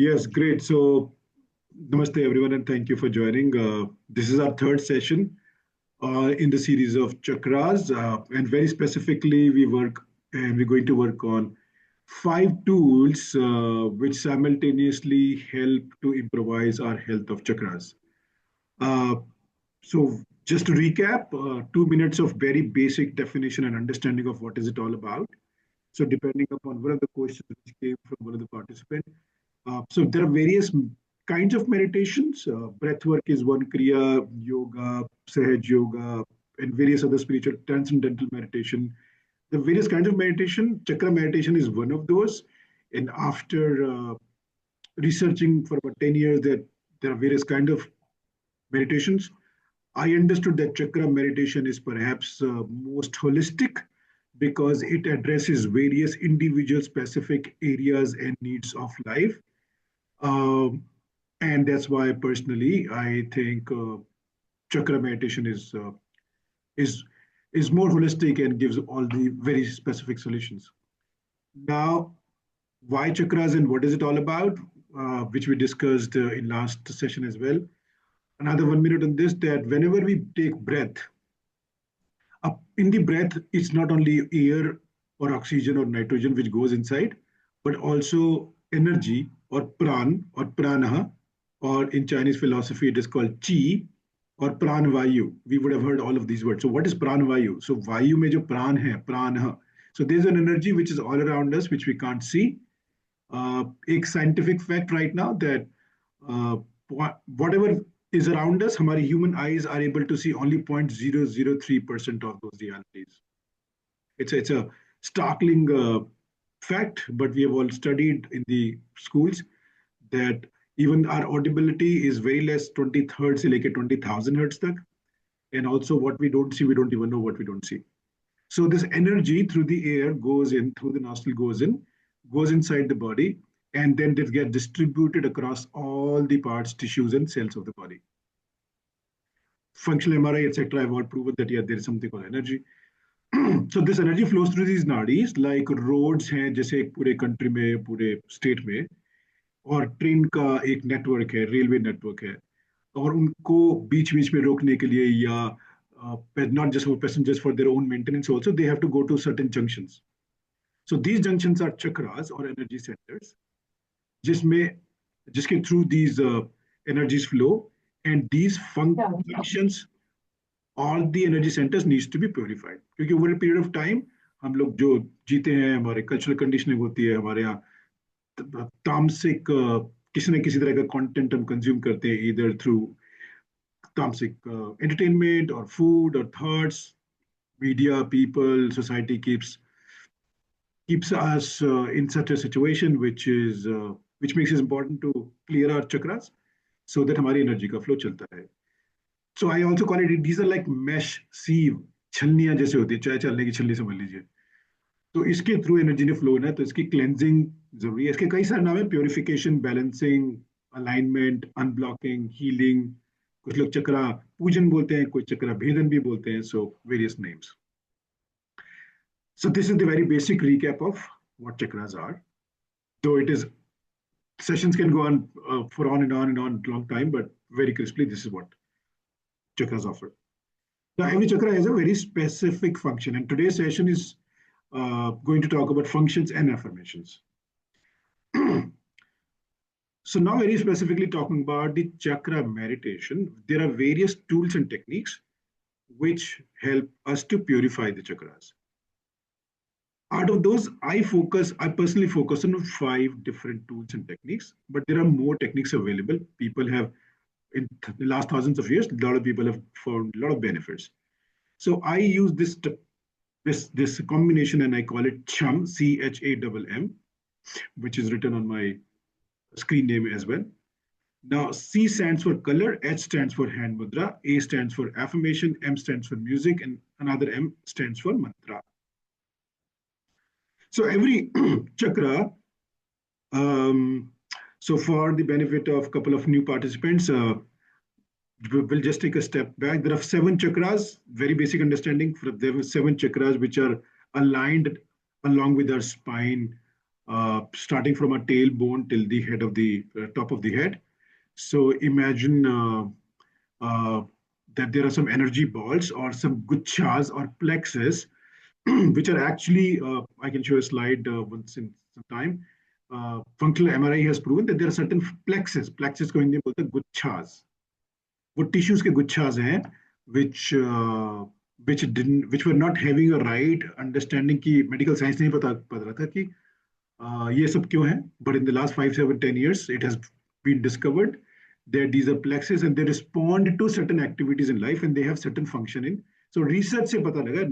Yes, great. So, namaste everyone, and thank you for joining. This is our third session in the series of chakras, and very specifically, we're going to work on five tools which simultaneously help to improvise our health of chakras. Uh, so, just to recap, 2 minutes of very basic definition and understanding of what is it all about. So, depending upon one of the questions which came from one of the participants. So there are various kinds of meditations. Breath work is one, Kriya, yoga, Sahaj yoga, and various other spiritual transcendental meditation. The various kinds of meditation, chakra meditation is one of those. And after researching for about 10 years that there are various kinds of meditations, I understood that chakra meditation is perhaps most holistic because it addresses various individual specific areas and needs of life. Um, and that's why personally I think chakra meditation is is more holistic and gives all the very specific solutions. Now, why chakras and what is it all about? Which we discussed in last session as well. Another 1 minute on this, that whenever we take breath, in the breath, it's not only air or oxygen or nitrogen which goes inside, but also energy or pran or prana, or in Chinese philosophy, it is called chi or pran vayu. We would have heard all of these words. So, what is pran vayu? So, vayu mein jo pran hai, prana. So, there's an energy which is all around us, which we can't see. एक scientific fact right now that uh, whatever is around us, हमारी human eyes are able to see only 0.003% of those realities. It's a startling fact, but we have all studied in the schools that even our audibility is very less 20 hertz से लेके 20,000 hertz तक. And also what we don't see, we don't even know what we don't see. So this energy through the air goes in, through the nostril goes inside the body, and then it gets distributed across all the parts, tissues, and cells of the body. Functional MRI, etc., have all proven that yeah, there is something called energy. So this energy flows through these nadis like roads हैं जैसे एक पूरे country में पूरे state में और train का एक नेटवर्क है रेलवे नेटवर्क है और उनको बीच बीच में रोकने के लिए या not just for passengers for their own maintenance also they have to go to certain junctions. So these junctions are chakras or energy centers जिसमें जिसके through these energies flow and these functions all the energy centers needs to be purified क्योंकि over a period of time हम लोग जो जीते हैं हमारे cultural conditioning होती है हमारे यहाँ तामसिक किसी न किसी तरह का कंटेंट हम कंज्यूम करते हैं इधर थ्रू तामसिक entertainment or food or thoughts media people society keeps us in such a situation which makes it important to clear our chakras so that हमारी एनर्जी का फ्लो चलता है. So I also call it, these are like mesh sieve छलनियां जैसे होती है चाय चलने की छलनी समझ लीजिए. तो इसके थ्रू एनर्जी ने फ्लो है तो इसकी क्लेंजिंग जरूरी है. इसके कई सारे नाम है purification balancing alignment unblocking healing. कुछ लोग चक्रा पूजन बोलते हैं कुछ चक्रा भेदन भी बोलते हैं. So various names. So this is the very basic recap of what chakras are. Though it is sessions can go on for on and on and on long time, but very crisply, this is what chakras offer. Now, every chakra has a very specific function, and today's session is going to talk about functions and affirmations. So now very specifically talking about the chakra meditation, there are various tools and techniques which help us to purify the chakras. Out of those, I personally focus on 5 different tools and techniques, but there are more techniques available. People have, in the last thousands of years, a lot of people have found a lot of benefits. So I use this combination and I call it CHAMM, CHAMM, which is written on my screen name as well. Now, C stands for color, H stands for hand mudra, A stands for affirmation, M stands for music, and another M stands for mantra. So every chakra, so for the benefit of a couple of new participants, we'll just take a step back. There are 7 chakras, very basic understanding. There are 7 chakras which are aligned along with our spine starting from our tailbone till the head of the top of the head. So imagine uh, that there are some energy balls or some guchas or plexus, which are actually, I can show a slide once in some time. Functional MRI has proven that there are certain plexus को हिंदी में बोलते हैं guchas. वो tissues के guchas हैं, which were not having a right understanding कि medical science नहीं पता रहा था कि ये सब क्यों है. But in the last 5, 7, 10 years, it has been discovered that these are plexus and they respond to certain activities in life and they have certain function in. So research से पता लगा,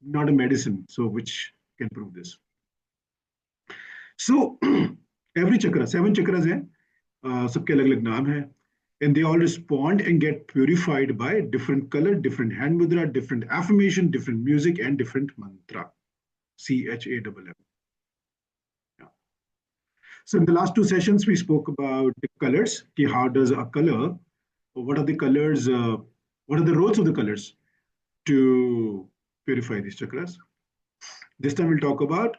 not a medicine, so which can prove this. So every chakra, 7 chakras हैं, सबके अलग-अलग नाम हैं, and they all respond and get purified by different color, different hand mudra, different affirmation, different music, and different mantra. CHAMM. So in the last 2 sessions, we spoke about the colors. How does a color, or what are the colors, what are the roles of the colors to purify these chakras? This time we'll talk about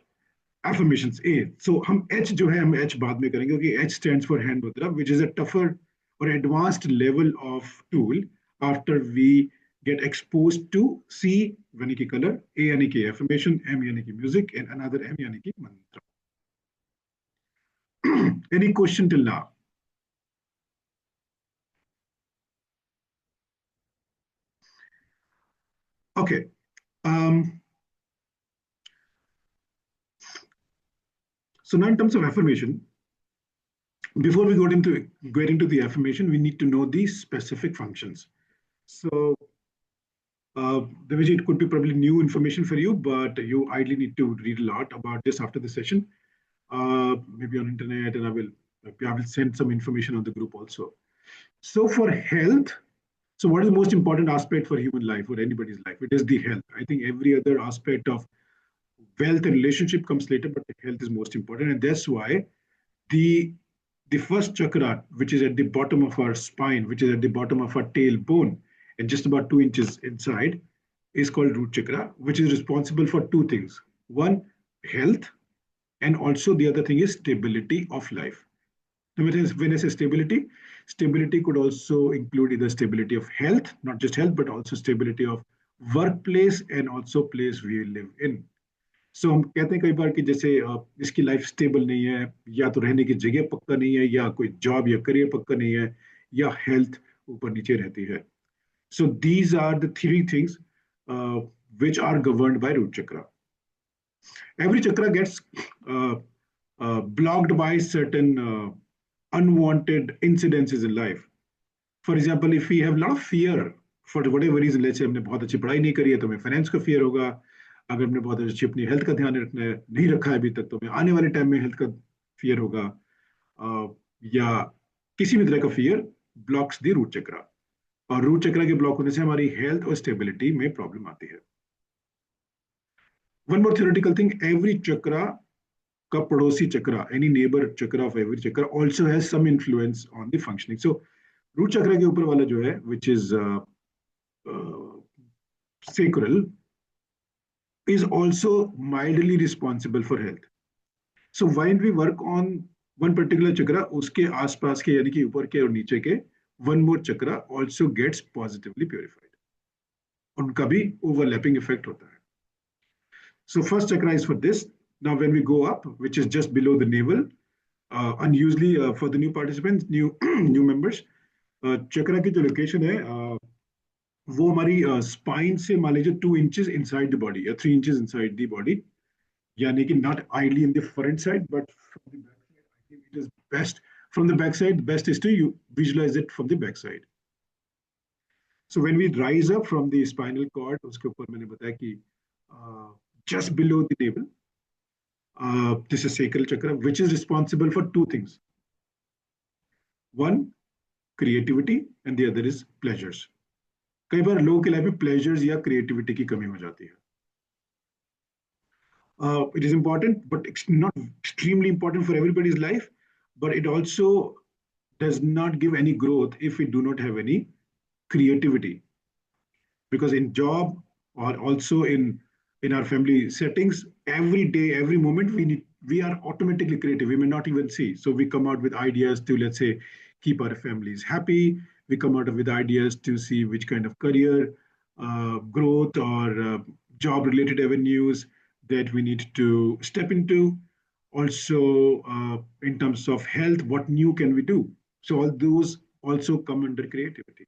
affirmations. A. So हम H जो है हम H बाद में करेंगे क्योंकि H stands for hand mudra, which is a tougher or advanced level of tool after we get exposed to C यानी कि color, A यानी कि affirmation, M यानी कि music, and another M यानी कि mantra. Any question till now? Okay. So now in terms of affirmation, before we get into the affirmation, we need to know the specific functions. So Devaji, it could be probably new information for you, but you ideally need to read a lot about this after the session, maybe on internet, and I will send some information on the group also. So for health, so what is the most important aspect for human life or anybody's life? It is the health. I think every other aspect of wealth and relationship comes later, but the health is most important, and that's why the first chakra, which is at the bottom of our spine, which is at the bottom of our tailbone, and just about 2 inches inside, is called root chakra, which is responsible for 2 things. One, health, and also the other thing is stability of life. When I say stability, stability could also include either stability of health, not just health, but also stability of workplace and also place we live in. सो हम कहते हैं कई बार कि जैसे इसकी life stable नहीं है, या तो रहने की जगह पक्का नहीं है, या कोई जॉब या करियर पक्का नहीं है, या हेल्थ ऊपर नीचे रहती है. So these are the 3 things which are governed by root chakra. Every chakra gets blocked by certain unwanted incidences in life. For example, if we have a lot of fear for whatever reason, let's say हमने बहुत अच्छी पढ़ाई नहीं करी है तो हमें finance का फियर होगा. अगर हमने बहुत अच्छी अपनी हेल्थ का ध्यान नहीं रखा है अभी तक तो हमें आने वाले टाइम में हेल्थ का फियर होगा, या किसी भी तरह का फियर ब्लॉक्स द रूट चक्रा, और रूट चक्रा के ब्लॉक होने से हमारी हेल्थ और स्टेबिलिटी में प्रॉब्लम आती है. One more theoretical thing, every chakra का पड़ोसी chakra, any neighbour chakra of every chakra also has some influence on the functioning. So root chakra के ऊपर वाला जो है which is sacral is also mildly responsible for health. So while we work on one particular chakra, उसके आसपास के यानी कि ऊपर के और नीचे के one more chakra also gets positively purified. उनका भी overlapping effect होता है. So first chakra is for this. Now when we go up, which is just below the navel, and usually for the new participants, new members, chakra की जो location है, वो हमारी spine से मान लीजिए 2 inches inside the body या 3 inches inside the body, यानी कि not ideally in the front side but from the back side. I think it is best from the back side. Best is to you visualize it from the back side. So when we rise up from the spinal cord, उसके ऊपर मैंने बताया कि just below the navel, this is sacral chakra, which is responsible for 2 things. One, creativity, and the other is pleasures. कई बार लोगों की life में pleasures या क्रिएटिविटी की कमी हो जाती है. It is important, but it's not extremely important for everybody's life, but it also does not give any growth if we do not have any creativity. Because in job or also in our family settings, every day, every moment, we are automatically creative. We may not even see. So we come out with ideas to, let's say, keep our families happy. We come out with ideas to see which kind of career growth or job related avenues that we need to step into. Also, in terms of health, what new can we do? So all those also come under creativity.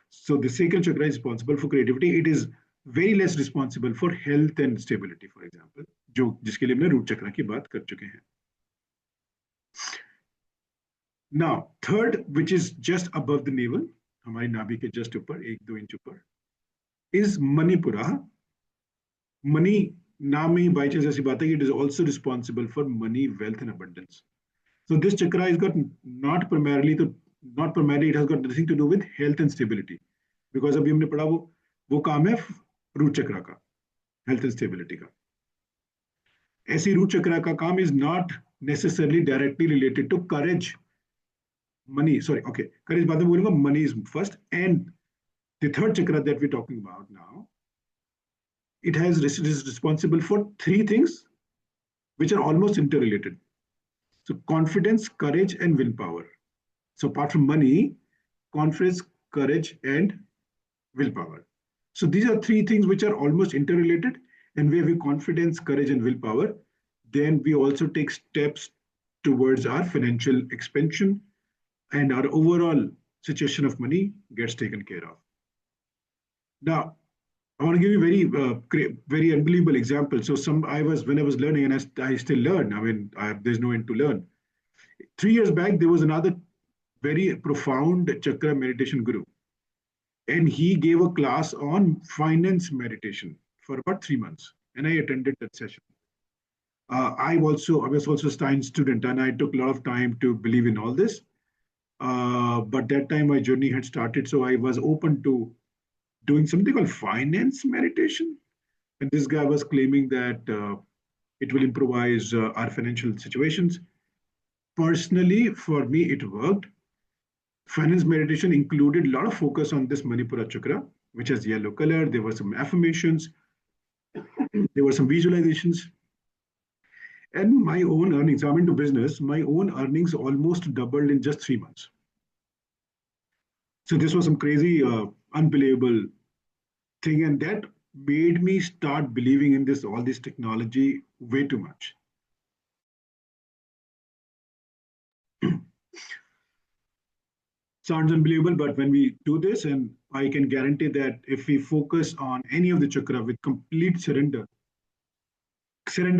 So the second chakra is responsible for creativity. It is very less responsible for health and stability, for example, जो जिसके लिए हमने root चक्रा की बात कर चुके हैं. Now, third, which is just above the navel, हमारी नाभि के just ऊपर 1-2 इंच ऊपर, is Manipura. Money नाम में ही बाई चांस ऐसी बात है कि it is also responsible for money, wealth and abundance. So this chakra has got not primarily, it has got nothing to do with health and stability. Because अभी हमने पढ़ा वो काम है रूट चक्रा का, हेल्थ एंड स्टेबिलिटी का. ऐसी root चक्रा का काम is not necessarily directly related to courage, money. Sorry, okay, courage बाद में बोलूंगा. Money is first, and the third chakra that we're talking about now, it is responsible for three things which are almost interrelated. So confidence, courage, and willpower. So apart from money, confidence, courage, and willpower. So these are three things which are almost interrelated. And where we have confidence, courage, and willpower, then we also take steps towards our financial expansion, and our overall situation of money gets taken care of. Now, I want to give you very unbelievable example. So when I was learning, and I still learn. I mean, there's no end to learn. 3 years back, there was another very profound chakra meditation guru, and he gave a class on finance meditation for about 3 months, and I attended that session. I was also a science student, and I took a lot of time to believe in all this. But that time my journey had started, so I was open to doing something called finance meditation. And this guy was claiming that it will improvise our financial situations. Personally, for me, it worked. Finance meditation included a lot of focus on this Manipura chakra, which has yellow color. There were some affirmations, there were some visualizations. And my own earnings, I'm into business, my own earnings almost doubled in just 3 months. So this was some crazy, unbelievable thing. And that made me start believing in all this technology way too much. Sounds unbelievable, but when we do this, and I can guarantee that if we focus on any of the chakra with complete surrender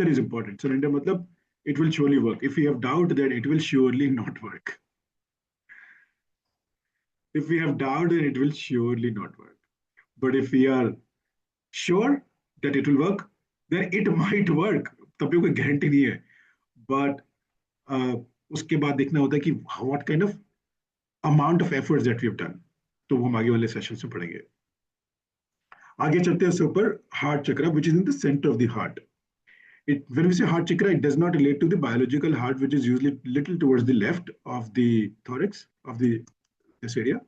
is important. Surrender matlab, it will surely work. If we have doubt, then it will surely not work. If we have doubt, then it will surely not work. But if we are sure that it will work, then it might work. तब भी कोई guarantee नहीं है. But उसके बाद देखना होता है कि what kind of amount of efforts that we have done. तो वो हम आगे वाले सेशन में पढ़ेंगे. आगे चलते हैं उसके ऊपर heart chakra, which is in the center of the heart. When we say heart chakra, it does not relate to the biological heart, which is usually little towards the left of the thorax of this area.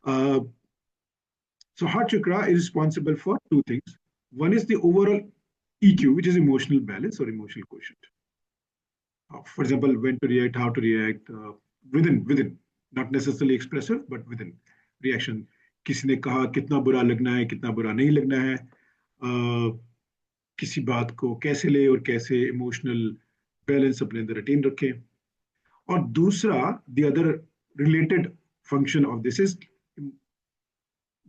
So heart chakra is responsible for two things. One is the overall EQ, which is emotional balance or emotional quotient. For example, when to react, how to react, within, not necessarily expressive, but within reaction. किसी ने कहा कितना बुरा लगना है, कितना बुरा नहीं लगना है, किसी बात को कैसे ले और कैसे इमोशनल बैलेंस अपने अंदर अटेन रखें. और दूसरा, the other related function of this is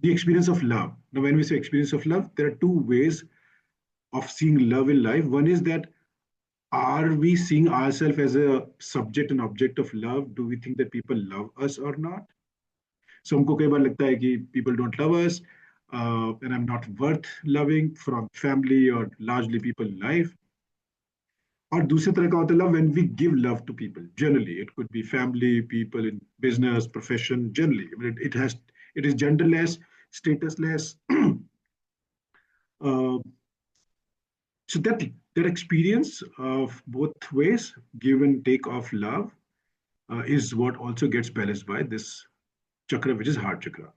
the experience of love. Now, when we say experience of love, there are two ways of seeing love in life. One is that are we seeing ourselves as a subject and object of love? Do we think that people love us or not? So हमको कई बार लगता है कि people don't love us, and I'm not worth loving from family or largely people in life. और दूसरे तरह का होता है love when we give love to people. Generally, it could be family, people in business, profession. Generally, I mean, it is genderless, statusless. So that experience of both ways, give and take of love, is what also gets balanced by this chakra, which is heart chakra.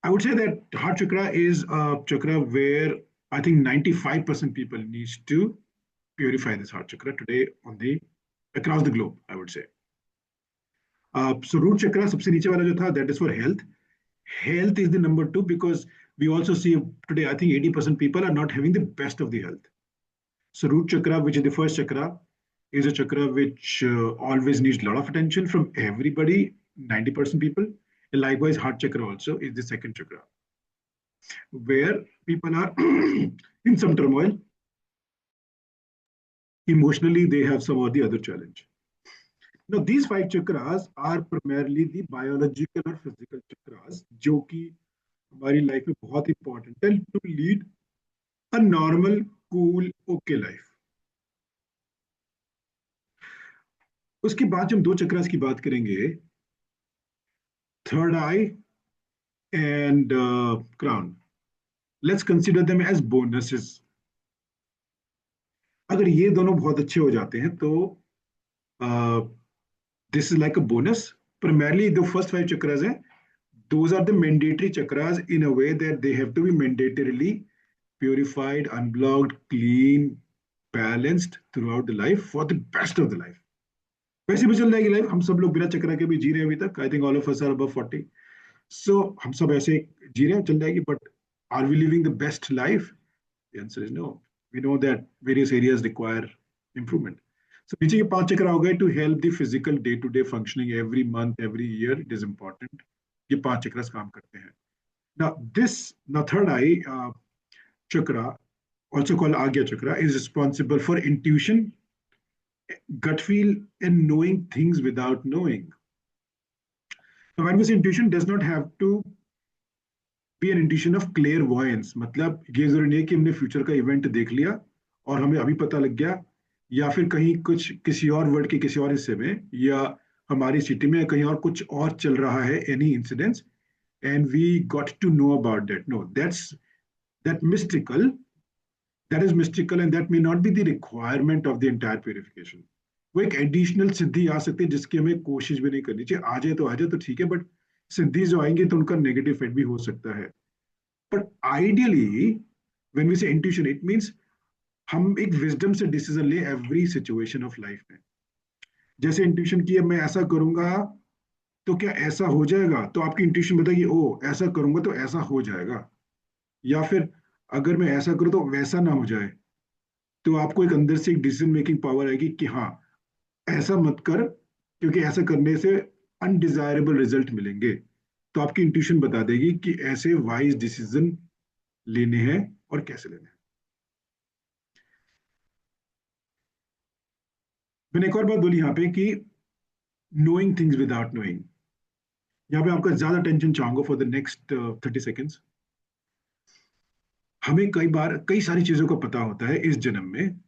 I would say that heart chakra is a chakra where I think 95% people needs to purify this heart chakra today on the across the globe, I would say. So root chakra सबसे नीचे वाला जो था, that is for health. Health is the number two because we also see today, I think 80% people are not having the best of the health. So root chakra, which is the first chakra, is a chakra which always needs a lot of attention from everybody, 90% people. And likewise, heart chakra also is the second chakra, where people are in some turmoil. Emotionally, they have some or the other challenge. Now, these five chakras are primarily the biological or physical chakras, जो कि हमारी life में बहुत important है to lead a normal cool okay life. उसके बाद जब हम दो चक्रास की बात करेंगे, third eye and crown, let's consider them as bonuses. अगर ये दोनों बहुत अच्छे हो जाते हैं तो this is like a bonus. primarily the first five chakras हैं, those are the mandatory chakras in a way that they have to be mandatorily purified, unblocked, clean, balanced throughout the life for the best of the life. वैसे भी चल जाएगी life. हम सब लोग बिना चक्रा के भी जी रहे हैं अभी तक. I think all of us are above 40. So हम सब ऐसे जी रहे हैं, चल जाएगी. But are we living the best life? The answer is no. We know that various areas require improvement. So नीचे ये पांच चक्र हो गए to help the physical day to day functioning every month every year. It is important. ये पांच चक्र काम करते हैं. Now, this now third eye chakra, also called Agya chakra, is responsible for intuition, gut feel, and knowing things without knowing. Now, when we say intuition, does not have to be an intuition of clairvoyance. मतलब ये जरूरी नहीं है कि हमने future का event देख लिया और हमें अभी पता लग गया, या फिर कहीं कुछ किसी और वर्ल्ड के किसी और हिस्से में या हमारी सिटी में कहीं और कुछ और चल रहा है, any incidents, and we got to know about that. No, that mystical. That is mystical, and that may not be the requirement of the entire purification. वो एक एडिशनल सिद्धि आ सकती है जिसकी हमें कोशिश भी नहीं करनी चाहिए. आ जाए तो ठीक है, बट सिद्धि जो आएंगी तो उनका नेगेटिव इफेक्ट भी हो सकता है. बट आइडियली व्हेन वी से इंट्यूशन, इट मींस हम एक विजडम से डिसीजन ले एवरी सिचुएशन ऑफ लाइफ में. जैसे इंट्यूशन की मैं ऐसा करूंगा तो क्या ऐसा हो जाएगा, तो आपकी इंट्यूशन बताएगी ओ ऐसा करूंगा तो ऐसा हो जाएगा. या फिर अगर मैं ऐसा करूं तो वैसा ना हो जाए, तो आपको एक अंदर से एक डिसीजन मेकिंग पावर आएगी कि हाँ ऐसा मत कर, क्योंकि ऐसा करने से अनडिजायरेबल रिजल्ट मिलेंगे. तो आपकी इंट्यूशन बता देगी कि ऐसे वाइज डिसीजन लेने हैं और कैसे लेने हैं. मैंने एक और बात बोली यहाँ पे कि नोइंग थिंग्स विदाउट नोइंग. यहाँ पे आपका ज्यादा टेंशन चाहूंगा फॉर द नेक्स्ट 30 सेकेंड्स. हमें कई बार कई सारी चीजों का पता होता है इस जन्म में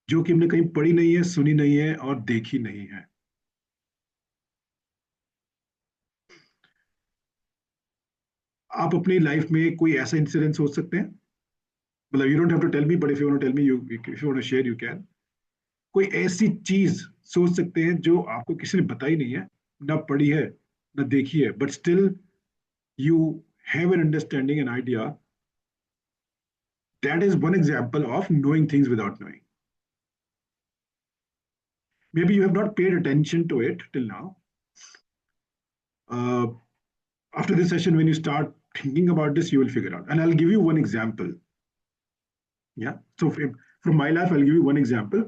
जो कि हमने कहीं पढ़ी नहीं है, सुनी नहीं है और देखी नहीं है. आप अपनी लाइफ में कोई ऐसा इंसिडेंट सोच सकते हैं, मतलब you don't have to tell me, but if you want to tell me, you if you want to share you can. कोई ऐसी चीज सोच सकते हैं जो आपको किसी ने बताई नहीं है, ना पढ़ी है, ना देखी है, but still you have an understanding, an idea. That is one example of knowing things without knowing. Maybe you have not paid attention to it till now. Uh, After this session, when you start thinking about this, you will figure out. And I'll give you one example. Yeah. So from my life, I'll give you one example.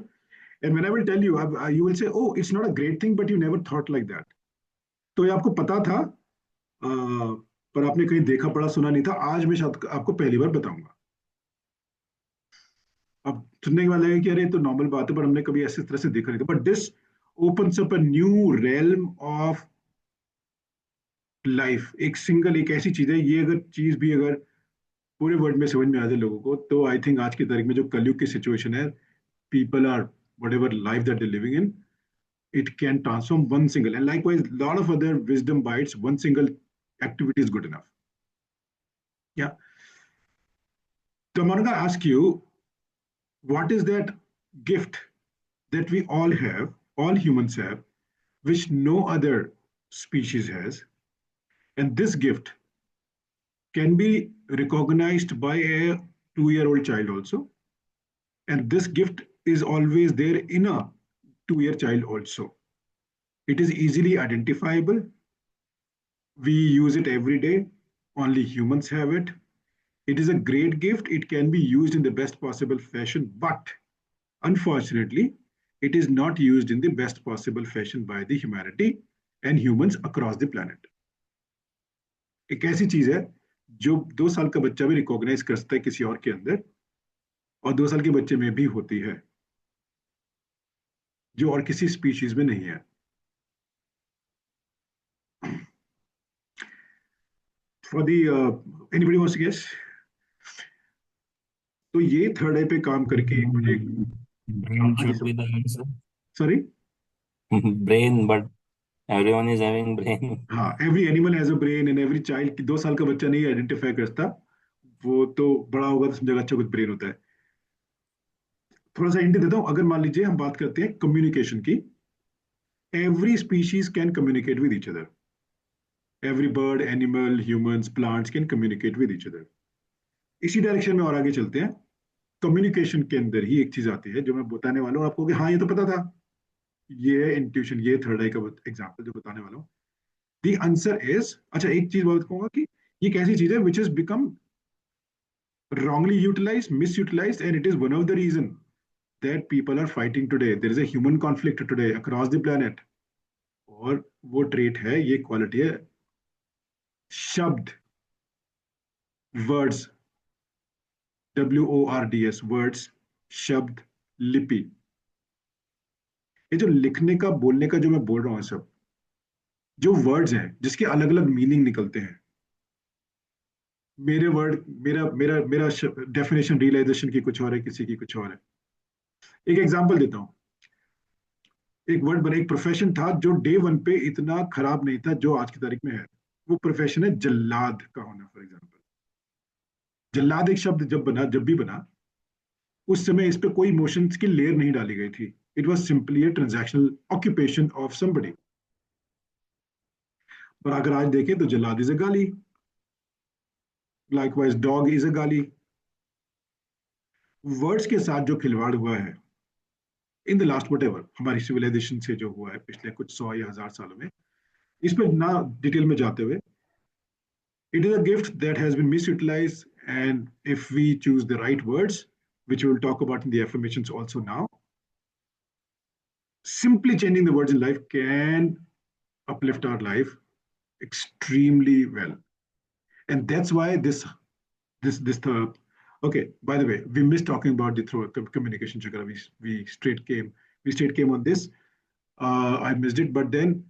And when I will tell you, you will say, "Oh, it's not a great thing, but you never thought like that." तो ये आपको पता था, पर आपने कहीं देखा पढ़ा सुना नहीं था. आज मैं शायद आपको पहली बार बताऊंगा. अब सुनने के बाद लगेगा कि अरे तो नॉर्मल बात है, पर हमने कभी ऐसे तरह से देखा नहीं था. But this opens up a new realm of life. एक ऐसी चीज है, ये अगर चीज भी अगर पूरे वर्ल्ड में समझ में आ जाए लोगों को, तो आई थिंक आज की तारीख में जो कलयुग की सिचुएशन है, people are whatever life that they're living in, it can transform one single, and likewise lot of other wisdom bites, one single activity is good enough. Yeah. So I'm going to ask you, what is that gift that we all have, all humans have, which no other species has? And this gift can be recognized by a 2-year-old child also. And this gift is always there in a 2-year child also. It is easily identifiable. We use it every day. Only humans have it. It is a great gift. It can be used in the best possible fashion, but unfortunately, it is not used in the best possible fashion by the humanity and humans across the planet. एक ऐसी चीज है जो 2 साल का बच्चा भी recognise करता है किसी और के अंदर, और 2 साल के बच्चे में भी होती है, जो और किसी स्पीशीज में नहीं है. For the anybody wants to guess? तो ये थर्ड आई पे काम करके मुझे. Brain should be the answer. Sorry. Brain, but everyone is having brain. हाँ, every animal has a brain and every child. 2 साल का बच्चा नहीं आइडेंटिफाई करता, वो तो बड़ा होगा तो समझेगा अच्छा कुछ ब्रेन होता है. थोड़ा सा हिंट देता हूँ. अगर मान लीजिए हम बात करते हैं कम्युनिकेशन की, every species can communicate with each other. Every bird, animal, humans, plants can communicate with each other. इसी डायरेक्शन में और आगे चलते हैं. कम्युनिकेशन के अंदर ही एक चीज आती है जो मैं बताने वाला हूँ आपको कि हाँ ये तो पता था. ये है इंट्यूशन. ये थर्ड आई का एग्जांपल जो बताने वाला हूँ. द आंसर इज, अच्छा एक चीज बात कहूंगा कि ये कैसी चीज है which is become wrongly utilized, misutilized, and it is one of the reason that people are fighting today. There is a human conflict today across the planet. और वो ट्रेट है, ये क्वालिटी है, शब्द, वर्ड्स, WORDS, वर्ड्स, शब्द, लिपि. ये जो लिखने का बोलने का जो मैं बोल रहा हूँ, सब जो वर्ड्स हैं जिसके अलग अलग मीनिंग निकलते हैं. मेरे वर्ड, मेरा मेरा मेरा डेफिनेशन रियलाइजेशन की कुछ और है, किसी की कुछ और है. एक एग्जांपल देता हूँ. एक वर्ड बना, एक प्रोफेशन था जो डे वन पे इतना खराब नहीं था जो आज की तारीख में है. वो प्रोफेशन है जल्लाद का होना. फॉर एग्जांपल, जल्लाद एक शब्द जब भी बना, उस समय इस पे कोई इमोशंस की लेयर नहीं डाली गई थी. It was simply a transactional occupation of somebody. पर अगर आज देखें तो जल्लाद इज अ गाली. लाइकवाइज डॉग इज अ गाली. वर्ड्स के साथ जो खिलवाड़ हुआ है in the last what ever, हमारी सिविलाइजेशन से जो हुआ है पिछले कुछ 100 या 1000 सालों में, इस पर ना डिटेल में जाते हुए, it is a gift that has been misutilized, and if we choose the right words, which we will talk about in the affirmations also now, simply changing the words in life can uplift our life extremely well. And that's why this third. Okay, by the way, we missed talking about the through communication chakra. We straight came on this. I missed it, but then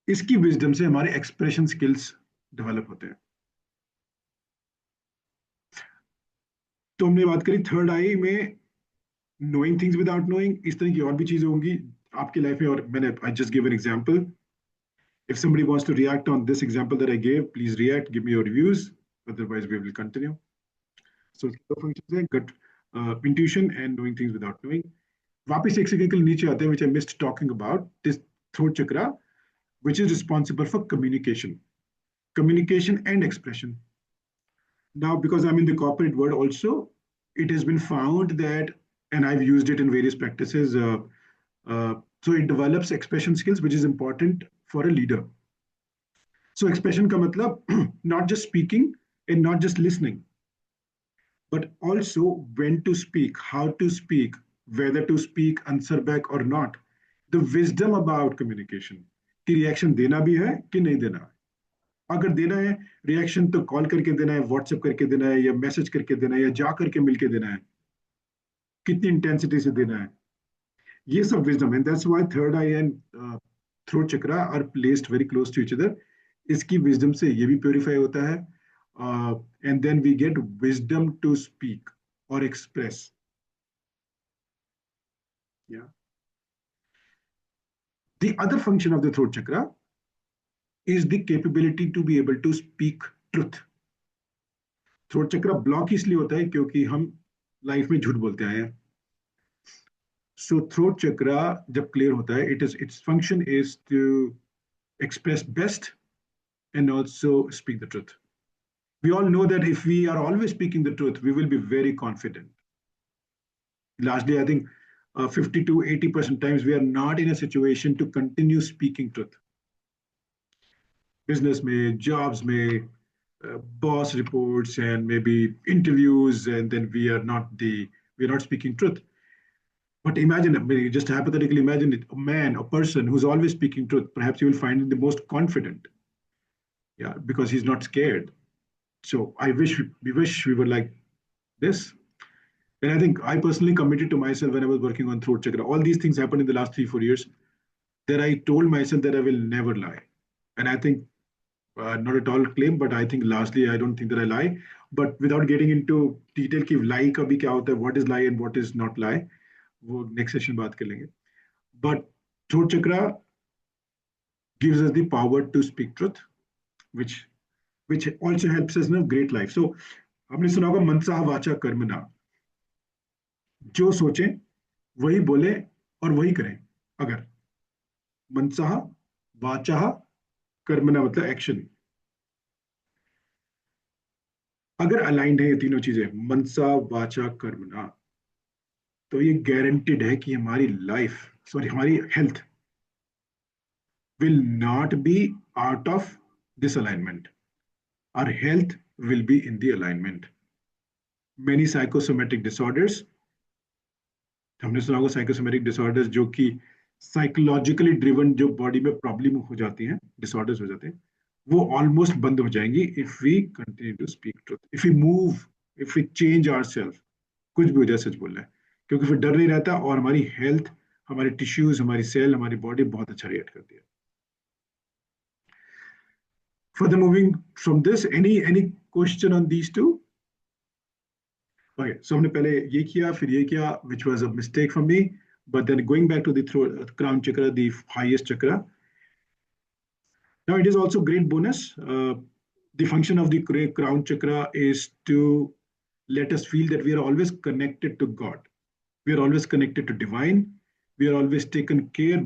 इसकी wisdom से हमारे expression skills develop होते हैं. तो हमने बात करी third आई में नोइंग थिंग्स विदाउट नोइंग. इस तरह की और भी चीजें होंगी आपकी लाइफ में, और मैंने I just give an example. If somebody wants to react on this example that I gave, please react, give me your views. Otherwise, we will continue. So, the functions are gut, intuition and knowing things without knowing. वापस एक second के लिए नीचे आते हैं, which I missed talking about, this throat chakra, which is responsible for communication and expression. Now, because I'm in the corporate world also, it has been found that, and I've used it in various practices, so it develops expression skills, which is important for a leader. So expression ka matlab, not just speaking and not just listening, but also when to speak, how to speak, whether to speak, answer back or not. The wisdom about communication. कि reaction देना भी है कि नहीं देना है. अगर देना है रिएक्शन तो कॉल करके देना है, व्हाट्सएप करके देना है, या मैसेज करके देना है, या जा करके मिलके देना है, कितनी इंटेंसिटी से देना है. ये सब विजडम है. That's why third eye and throat chakra are placed very close to each other. इसकी विजडम से ये भी प्योरीफाई होता है, and then we get wisdom to speak और express. The other function of the throat chakra is the capability to be able to speak truth. Throat चक्र block इसलिए होता है क्योंकि हम लाइफ में झूठ बोलते आए हैं. सो थ्रोट चक्र जब क्लियर होता है, it's function is to express best and also speak the truth. We all know that if we are always speaking the truth, we will be very confident. Largely, I think 50 to 80% times we are not in a situation to continue speaking truth. Business may, jobs may, boss reports and maybe interviews, and then we're not speaking truth. But imagine, I mean, just hypothetically imagine it, a man, a person who's always speaking truth, perhaps you will find him the most confident. Yeah, because he's not scared. So we wish we were like this. And I think I personally committed to myself when I was working on throat chakra. All these things happened in the last 3, 4 years. That I told myself that I will never lie. And I think not at all claim, but I think largely I don't think that I lie. But without getting into detail कि lie का भी क्या होता है, what is lie and what is not lie, वो next session बात कर लेंगे. But throat chakra gives us the power to speak truth, which also helps us in a great life. So हमने सुना होगा मनसा वाचा कर्मणा, जो सोचें वही बोले और वही करें. अगर मनसा वाचा कर्मणा मतलब एक्शन, अगर अलाइंड है ये तीनों चीजें मनसा वाचा कर्मणा, तो ये गारंटेड है कि हमारी लाइफ, सॉरी हमारी health will not be out of this alignment. Our health will be in the alignment. Many psychosomatic disorders, हमने सुना होगा साइकोसोमेटिक डिसऑर्डर्स, जो कि साइकोलॉजिकली ड्रिवन जो बॉडी में प्रॉब्लम हो जाती हैं, डिसऑर्डर्स हो जाते हैं, वो ऑलमोस्ट बंद हो जाएंगी if we continue to speak truth, if we move, if we change ourself. कुछ भी हो जाए सच बोलना है, क्योंकि फिर डर नहीं रहता और हमारी हेल्थ, हमारे टिश्यूज, हमारी सेल, हमारी बॉडी बहुत अच्छा रिएक्ट करती है. Further moving from this, any question on these two? Okay, so हमने पहले ये किया, फिर ये किया, which was a mistake from me. But then going back to the crown chakra, the highest chakra. Now it is also great bonus. The function of the crown chakra is to let us feel that we are always connected to God. We are always connected to divine. We are always taken care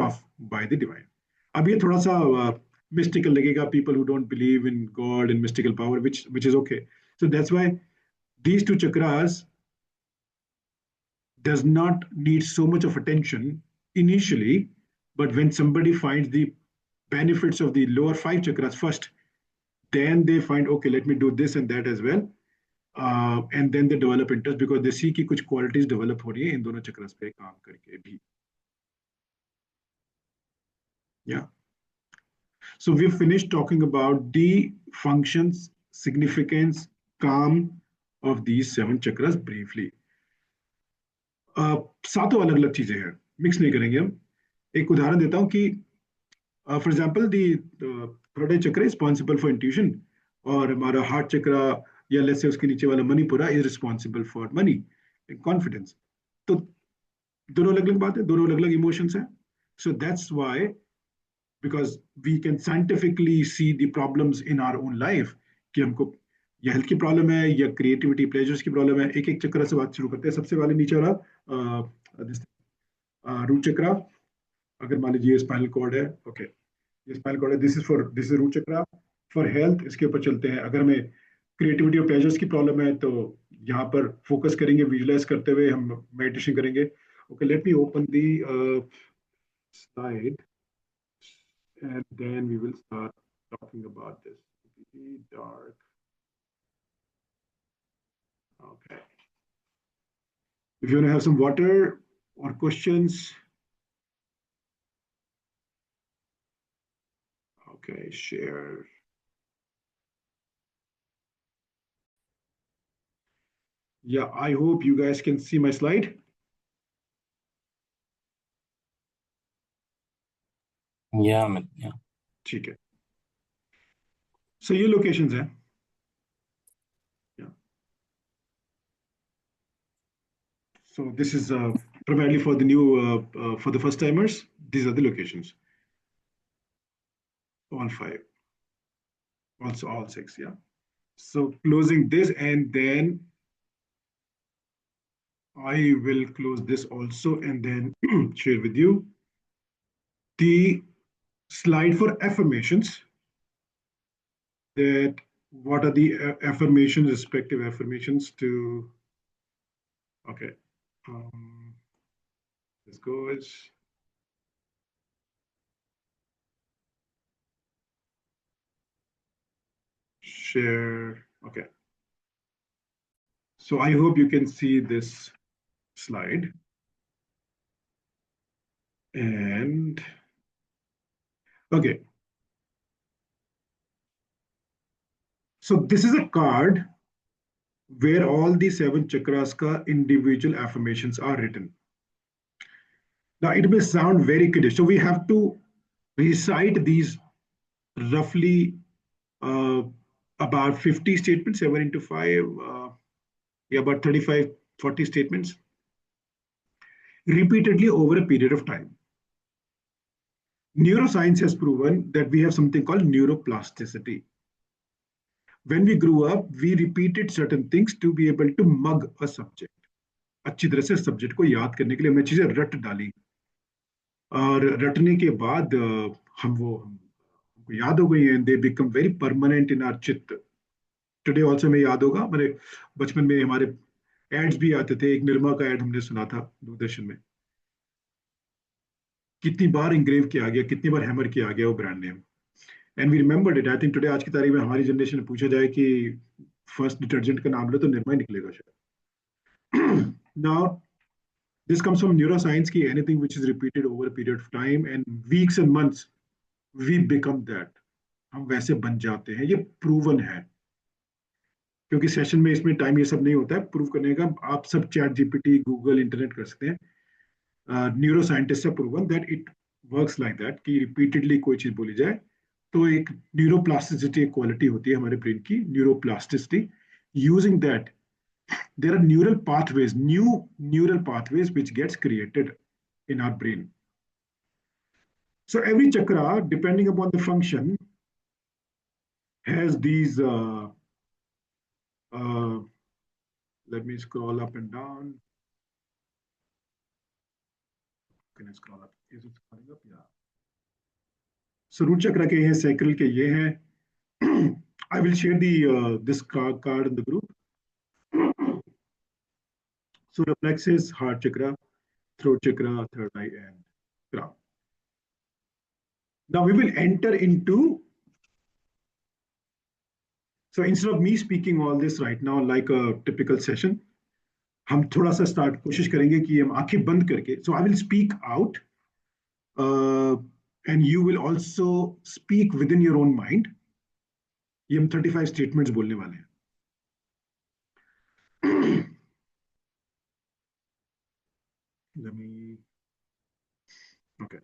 of by the divine. अब ये थोड़ा सा mystical लगेगा, people who don't believe in God and mystical power, which is okay. So that's why these two chakras does not need so much of attention initially, but when somebody finds the benefits of the lower 5 chakras first, then they find, okay, let me do this and that as well. And then they develop interest because they see कि कुछ qualities develop हो रही है इन दोनों chakras पे काम करके भी. Yeah. So we finished talking about the functions, significance, calm of these 7 chakras briefly. सातों अलग अलग चीजें हैं, मिक्स नहीं करेंगे हम. एक उदाहरण देता हूं कि फॉर एग्जांपल दी थर्ड आई चक्र रिस्पॉन्सिबल फॉर इंट्यूशन, और हमारा हार्ट चक्र या लेट्स से उसके नीचे वाला Manipura is responsible for money and confidence. तो दोनों अलग अलग बात है, दोनों अलग अलग इमोशंस हैं. So that's why, because we can scientifically see the problems in our own life कि हमको या हेल्थ की प्रॉब्लम है या क्रिएटिविटी प्लेजर्स की प्रॉब्लम है. एक एक चक्र से बात शुरू करते हैं. सबसे वाले नीचे वाला रूट चक्र, अगर मान लीजिए स्पाइनल कॉर्ड है, ओके, ये स्पाइनल कॉर्ड है, दिस इज रूट चक्र फॉर हेल्थ. इसके ऊपर चलते हैं. अगर हमें क्रिएटिविटी और प्लेजर्स की प्रॉब्लम है तो यहाँ पर फोकस करेंगे, विजुलाइज करते हुए हम मेडिटेशन करेंगे. Okay, let me open the slide and then we will start talking about this. Dark. Okay. If you want to have some water or questions. Okay, share. Yeah, I hope you guys can see my slide. Yeah. ठीक है. So ये locations हैं. Yeah. So this is primarily for the new, for the first timers. These are the locations. All 5. Also all 6. Yeah. So closing this, and then I will close this also and then share with you the slide for affirmations that what are the affirmations, respective affirmations to, okay. Um, this goes, share, okay. So I hope you can see this slide. And, okay. So this is a card where all the seven chakras ka individual affirmations are written. Now it may sound very kiddish. So we have to recite these roughly uh, about 50 statements, 7 into 5, yeah, about 35, 40 statements repeatedly over a period of time. Neuroscience has proven that we have something called neuroplasticity. When we grew up, we repeated certain things to be able to mug a subject. अच्छी तरह से subject को याद करने के लिए हमने चीजें रट डाली और रटने के बाद हमको याद हो गई हैं they become very permanent in our chitta today also में याद होगा मेरे बचपन में हमारे एड्स भी आते थे एक निर्मा का एड हमने सुना था दूरदर्शन में कितनी बार इंग्रेव किया गया कितनी बार हैमर किया गया वो brand name and we remembered it I think today आज की तारीख में हमारी जनरेशन में पूछा जाए कि फर्स्ट डिटर्जेंट का नाम लो तो निर्मा ही निकलेगा शायद now this comes from neuroscience ki anything which is repeated over a period of time and weeks and months we become that हम वैसे बन जाते हैं ये प्रूवन है क्योंकि सेशन में इसमें टाइम ये सब नहीं होता है प्रूव करने का आप सब चैट जीपीटी गूगल इंटरनेट कर सकते हैं neuro scientist proven that it works like that कि रिपीटेडली कोई चीज बोली जाए तो एक न्यूरोप्लास्टिसिटी एक क्वालिटी होती है हमारे ब्रेन की neuroplasticity using that there are neural pathways, new neural pathways which gets created in our brain. So every chakra, depending upon the function, has these. Uh, Let me scroll up and down. Can I scroll up? Is it scrolling up? Yeah. So root chakra के ये sacral के ये हैं. I will share the this card in the group. So reflexes, heart chakra, throat chakra, third eye, and crown. Now we will enter into. So instead of me speaking all this right now like a typical session, हम थोड़ा सा start कोशिश करेंगे कि हम आंखें बंद करके so I will speak out and you will also speak within your own mind ये हम 35 स्टेटमेंट्स बोलने वाले हैं Let me, okay.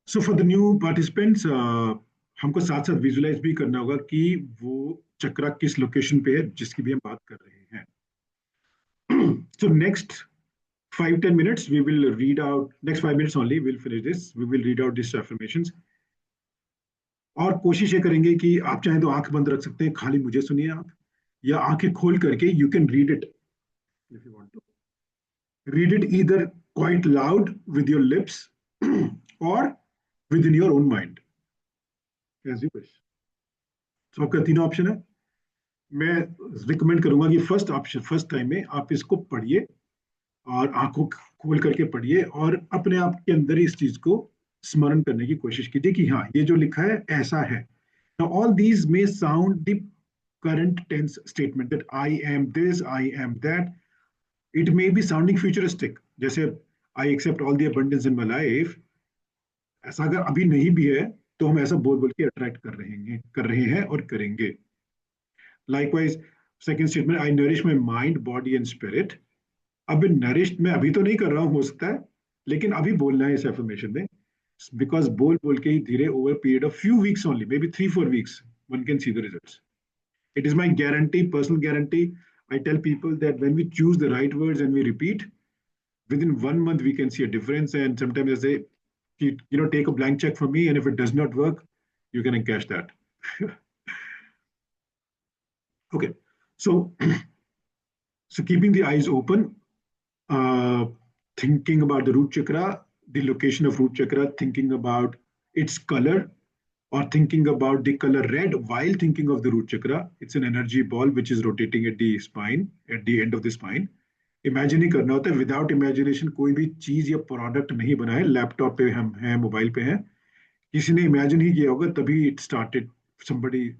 So for the new participants, हमको साथ साथ विजुलाइज भी करना होगा कि वो चक्रा किस लोकेशन पे है जिसकी भी हम बात कर रहे हैं So next 5-10 minutes we will read out next 5 minutes only we'll finish this we will read out these affirmations और कोशिश ये करेंगे कि आप चाहें तो आंख बंद रख सकते हैं खाली मुझे सुनिए आप या आंखें खोल करके you can read it if you want to read it either quite loud with your lips और within your own mind as you wish तो आपका तीनों ऑप्शन है मैं रिकमेंड करूंगा कि फर्स्ट ऑप्शन फर्स्ट टाइम में आप इसको पढ़िए और आंखों खोल करके पढ़िए और अपने आप के अंदर इस चीज को स्मरण करने की कोशिश कीजिए कि हाँ ये जो लिखा है ऐसा है Now all these may sound the current tense statement that I am this, I am that. It may be sounding futuristic. जैसे I accept all the abundance in my life. ऐसा अगर अभी नहीं भी है तो हम ऐसा बोल बोल के अट्रैक्ट कर रहे हैं और करेंगे. Likewise, second statement, I nourish my mind, body and spirit. अब नरिश्ड मैं अभी तो नहीं कर रहा हूँ हो सकता है लेकिन अभी बोलना है इस एफर्मेशन में बिकॉज बोल बोल के ही धीरे over period of few weeks only may be 3-4 weeks one can see the results. It is my guarantee, personal guarantee. I tell people that when we choose the right words and we repeat, within 1 month we can see a difference. And sometimes I say, take a blank check from me, and if it does not work, you can encash that. Okay, so so keeping the eyes open, thinking about the root chakra, the location of root chakra, thinking about its color, or thinking about the color red while thinking of the root chakra. It's an energy ball which is rotating at the spine, at the end of the spine. Imagine ही करना होता है, without imagination कोई भी चीज या product नहीं बनाए. लैपटॉप पे हम हैं, मोबाइल पे हैं, किसी ने इमेजिन ही किया होगा तभी it started. somebody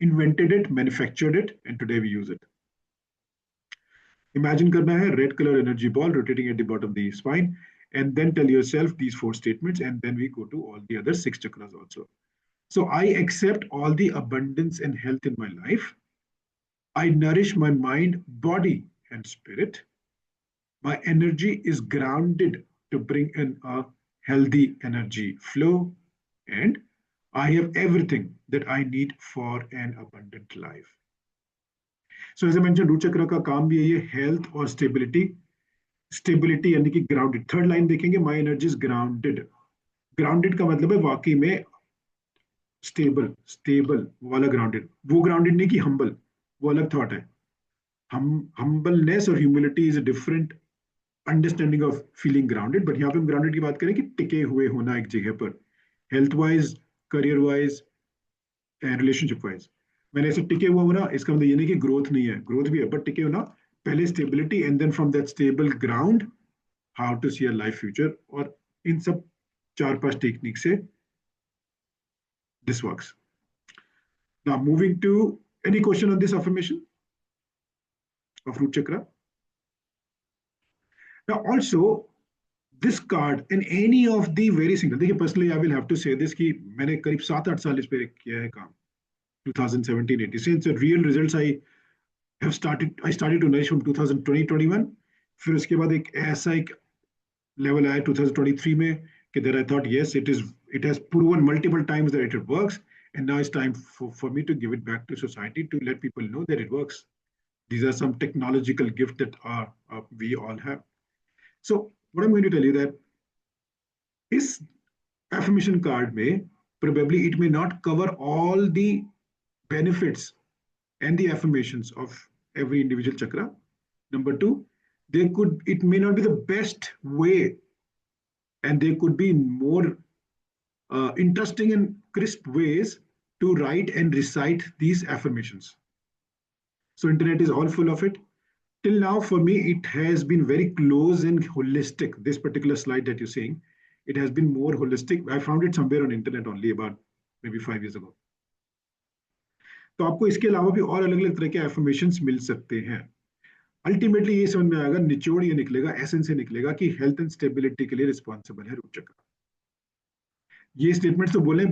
invented it, manufactured it, and today we use it. Imagine karna hai red color energy ball rotating at the bottom of the spine, and then tell yourself these four statements, and then we go to all the other six chakras also. So I accept all the abundance and health in my life. I nourish my mind, body, and spirit. My energy is grounded to bring in a healthy energy flow, and I have everything that I need for an abundant life. So as I mentioned, root chakra का काम भी है health और stability. Stability यानी कि grounded. Third line देखेंगे, my energy is grounded. Grounded का मतलब है वाकई में stable वाला grounded. वो grounded नहीं कि humble, वो अलग thought है. Humbleness और humility is a different understanding of feeling grounded. But यहाँ पे हम grounded की बात करें कि टिके हुए होना एक जगह पर, health wise, career wise, and relationship wise. मैंने ऐसे टिके हुआ होना, इसका मतलब ये नहीं कि ग्रोथ नहीं है, ग्रोथ भी है, बट टिके होना, पहले stability, and then from that stable ground how to see a life future. और इन सब 4-5 टेक्निक से this works. Now moving to any question on this affirmation of root chakra. Now also this card in any of the very single, देखिए personally I will have to say this कि मैंने करीब 7-8 साल इस पे किया है काम. 2017-18 since the real results I started to nourish from 2020-21. फिर उसके बाद एक ऐसा एक लेवल आया 2023 में कि there I thought yes it has proven multiple times that it works, and now it's time for me to give it back to society to let people know that it works. These are some technological gifts that we all have. So what I'm going to tell you that is affirmation card may probably it may not cover all the benefits and the affirmations of every individual chakra. Number two, it may not be the best way, and there could be more interesting and crisp ways to write and recite these affirmations. So internet is all full of it. Till now, for me, it has been very close and holistic. This particular slide that you're seeing, it has been more holistic. I found it somewhere on internet only about maybe 5 years ago. तो आपको इसके अलावा भी और अलग अलग तरह के एफर्मेशंस मिल सकते हैं. अल्टीमेटली ये समझ में आएगा, निचोड़ ये निकलेगा, एसेंस ये निकलेगा कि हेल्थ एंड स्टेबिलिटी के लिए रिस्पॉन्सिबल है रूट चक्र. ये स्टेटमेंट तो बोले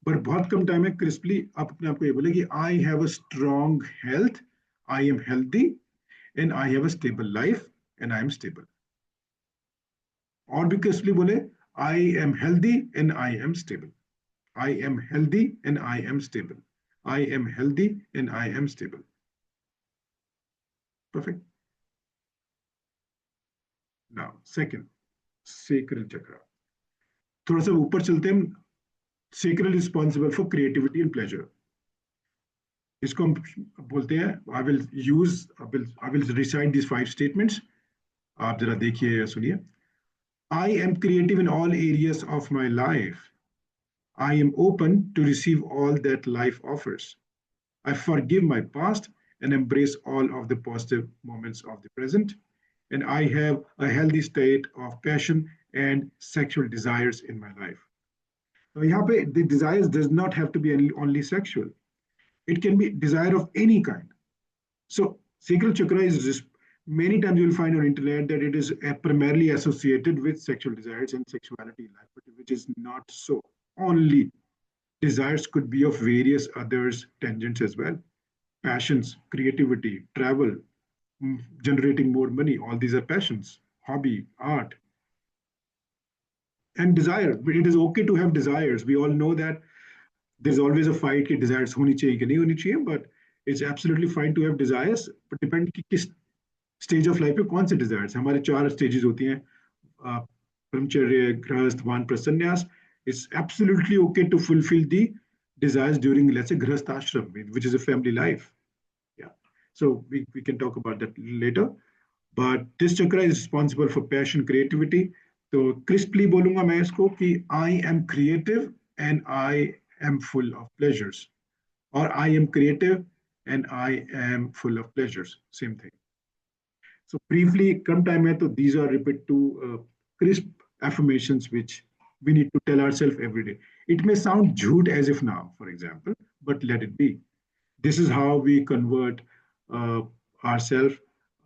पर बहुत कम टाइम है क्रिस्पली आप अपने आप को ये बोले कि I have a strong health, I am healthy, and I have a stable life, and I am stable. और भी क्रिस्पली बोले, I am healthy and I am stable, I am healthy and I am stable, I am healthy and I am stable. Perfect. Now, second, sacral chakra. थोड़ा सा ऊपर चलते हैं. Sacral is responsible for creativity and pleasure. इसको हम बोलते हैं, I will recite these 5 statements. आप जरा देखिए या सुनिए. I am creative in all areas of my life. I am open to receive all that life offers. I forgive my past and embrace all of the positive moments of the present. And I have a healthy state of passion and sexual desires in my life. Now, यहाँ पे the desires does not have to be only sexual. It can be desire of any kind. So sacral chakra is just, many times you will find on internet that it is primarily associated with sexual desires and sexuality in life, but which is not so. Only desires could be of various others tangents as well. Passions, creativity, travel, generating more money, all these are passions. Hobby, art, and desire. But it is okay to have desires. We all know that there's always a fight कि desires होनी चाहिए कि नहीं होनी चाहिए, but it's absolutely fine to have desires. But depend कि किस stage of life पे कौन से desires. हमारे 4 stages होती हैं, brahmacharya, grahasth, vanprastha, sannyas. It's absolutely okay to fulfill the desires during, let's say, grahasth ashram, which is a family life. Yeah. So we can talk about that later. But this chakra is responsible for passion, creativity. तो crisply बोलूंगा मैं इसको कि I am creative and I am full of pleasures. Or I am creative and I am full of pleasures. Same thing. So briefly, come time hai, to these are repeat to crisp affirmations which we need to tell ourselves every day. It may sound jhoot as if now, for example, but let it be. This is how we convert ourselves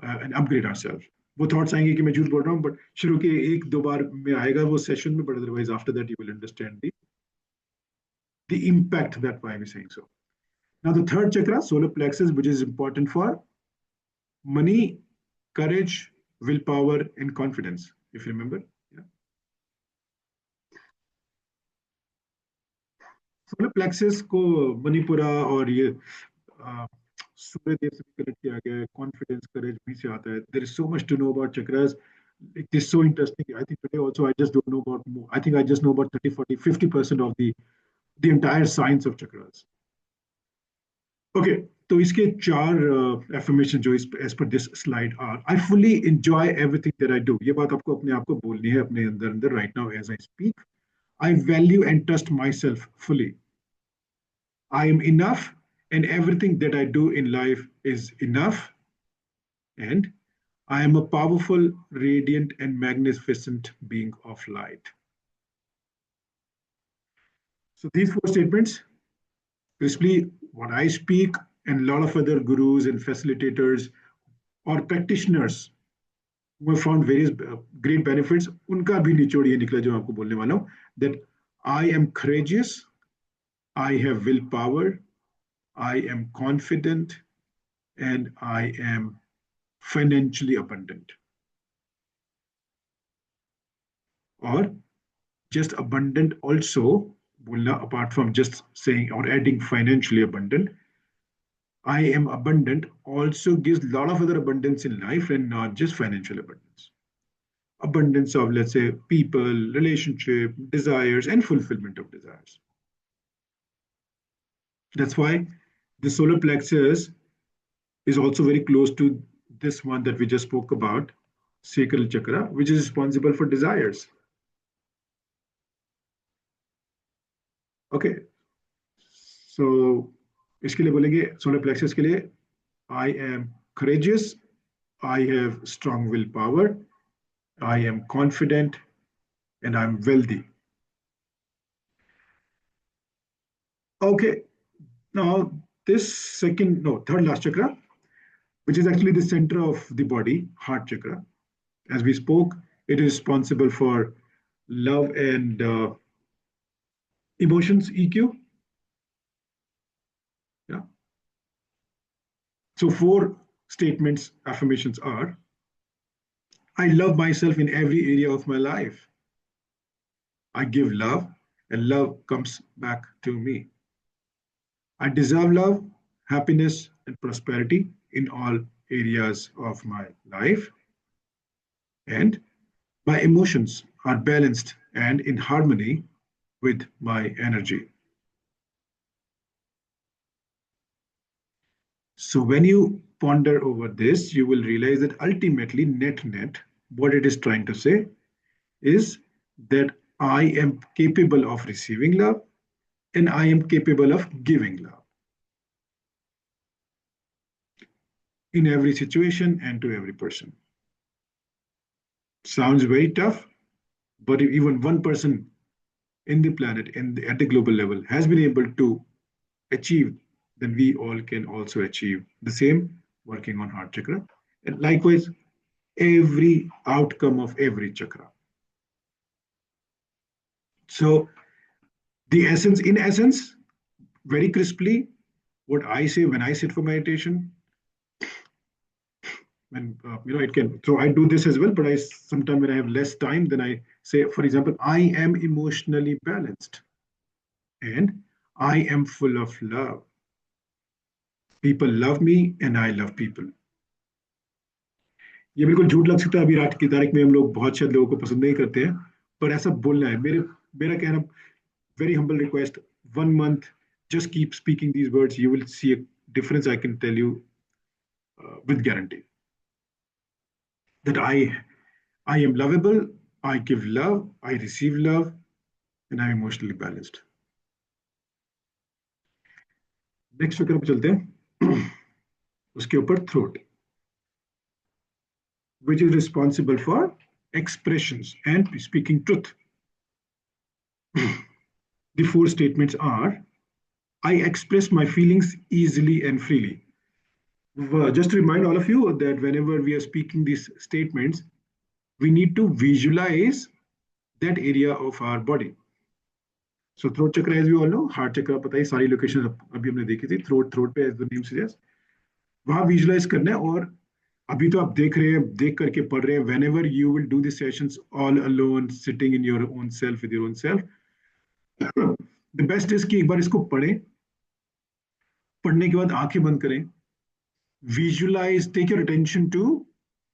and upgrade ourselves. वो thoughts आएंगे कि मैं झूठ बोल रहा हूँ but शुरू के एक दो बार में आएगा वो सेशन में but otherwise after that you will understand the impact that why we're saying so. Now the third chakra, solar plexus, which is important for money, courage, willpower, and confidence. If you remember, yeah. Solar plexus को मणिपुरा और ये सूर्य देव से connect किया गया है confidence करेज भी से आता है there is so much to know about chakras it is so interesting. I think today also I just don't know about more. I think I just know about 30, 40, 50% of the entire science of chakras. Okay, तो इसके चार affirmation जो इस age पर this slide are I fully enjoy everything that I do ये बात आपको अपने आप को बोलनी है अपने अंदर अंदर right now as I speak I value and trust myself fully I am enough, and everything that I do in life is enough. And I am a powerful, radiant, and magnificent being of light. So, these four statements, crisply, what I speak, and a lot of other gurus and facilitators or practitioners who have found various great benefits, उनका भी निचोड़ ये निकला जो मैं आपको बोलने वाला हूँ that I am courageous, I have willpower, I am confident, and I am financially abundant. Or just abundant also, apart from just saying or adding financially abundant, I am abundant also gives a lot of other abundance in life and not just financial abundance. Abundance of, let's say, people, relationship, desires, and fulfillment of desires. That's why the solar plexus is also very close to this one that we just spoke about, sacral chakra, which is responsible for desires. Okay, so इसके लिए बोलेंगे solar plexus के लिए I am courageous, I have strong willpower, I am confident, and I'm wealthy. Okay, now this third last chakra, which is actually the center of the body, heart chakra. As we spoke, it is responsible for love and emotions, EQ. Yeah. So, four statements, affirmations are I love myself in every area of my life. I give love, and love comes back to me. I deserve love, happiness, and prosperity in all areas of my life. And my emotions are balanced and in harmony with my energy. So when you ponder over this, you will realize that ultimately, net, what it is trying to say is that I am capable of receiving love and I am capable of giving love in every situation and to every person. Sounds very tough, but if even one person in the planet and at the global level has been able to achieve, then we all can also achieve the same working on heart chakra. And likewise, every outcome of every chakra. So in essence, very crisply, what I say when I sit for meditation, when it can. So I do this as well, but I sometimes when I have less time, then I say, for example, I am emotionally balanced, and I am full of love. People love me, and I love people. ये बिल्कुल झूठ लग सकता है अभी रात की तारीख में हम लोग बहुत शायद लोगों को पसंद नहीं करते हैं पर ऐसा बोलना है मेरा कहना very humble request 1 month just keep speaking these words you will see a difference I can tell you with guarantee that I am lovable I give love I receive love and I'm emotionally balanced next चक्र पे चलते हैं। उसके ऊपर throat, which is responsible for expressions and speaking truth. The four statements are: I express my feelings easily and freely. Just to remind all of you that whenever we are speaking these statements, we need to visualize that area of our body. So throat chakra, as we all know, heart chakra, पता है सारी location अभी हमने देखी थी, throat पे, as the name suggests, वहां visualise करना है। और अभी तो आप देख रहे हैं, देख करके पढ़ रहे हैं, when ever you will do this sessions all alone sitting in your own self with your own self, the best is कि एक बार इसको पढ़ें, पढ़ने के बाद आंखें बंद करें, visualise, take your attention to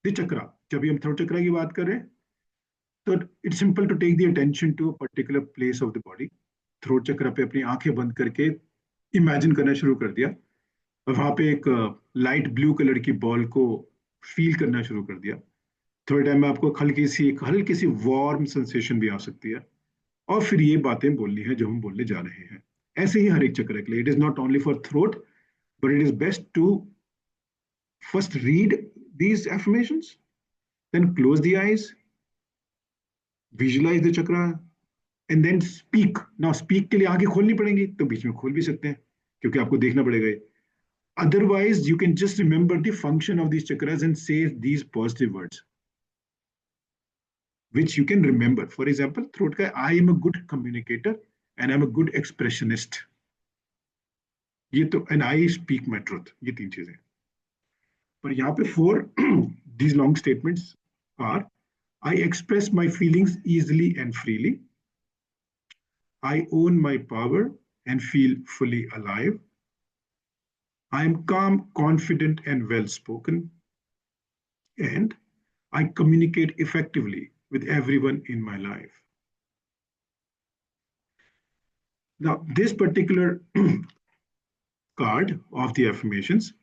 the chakra. जब भी हम थर्ड चक्रा की बात करें तो it's simple to take the attention to a particular place of the body. Throat chakra पे अपनी आंखें बंद करके इमेजिन करना शुरू कर दिया, और वहां पे एक लाइट ब्लू कलर की बॉल को फील करना शुरू कर दिया। थोड़े टाइम में आपको हल्की सी वार्म सेंसेशन भी आ सकती है, और फिर ये बातें बोलनी है जो हम बोलने जा रहे हैं। ऐसे ही हर एक चक्र के लिए, it is not only for throat, but it is best to first read these affirmations, then close the eyes, visualize the chakra, and then speak. Now speak के लिए आंखें खोलनी पड़ेंगी, तो बीच में खोल भी सकते हैं क्योंकि आपको देखना पड़ेगा ये। Otherwise, you can just remember the function of these chakras and say these positive words, which you can remember. For example, throat ka, I am a good communicator and I'm a good expressionist. ये तो, and I speak my truth. ये तीन चीजें। पर यहाँ पे four these long statements are: I express my feelings easily and freely. I own my power and feel fully alive. I am calm, confident, and well spoken. And I communicate effectively with everyone in my life. Now, this particular card of the affirmations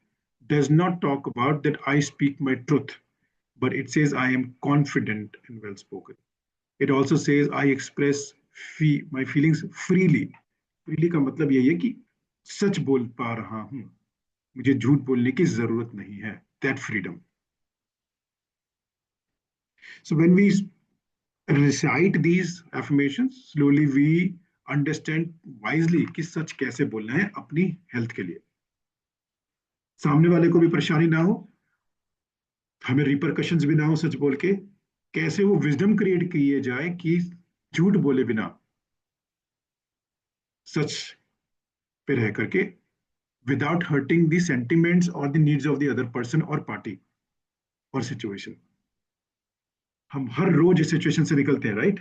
does not talk about that I speak my truth, but it says I am confident and well spoken. It also says I express my feelings freely. Freely का मतलब यही है कि सच बोल पा रहा हूं, मुझे झूठ बोलने की जरूरत नहीं है, that freedom. So when we recite these affirmations, slowly we understand wisely कि सच कैसे बोलना है अपनी हेल्थ के लिए, सामने वाले को भी परेशानी ना हो, हमें रिपरकशंस भी ना हो सच बोल के, कैसे वो विजडम क्रिएट किए जाए कि झूठ बोले बिना सच पे रह करके, विदाउट हर्टिंग द सेंटिमेंट्स और the needs of the other person और पार्टी और सिचुएशन। हम हर रोज इस सिचुएशन से निकलते हैं, right?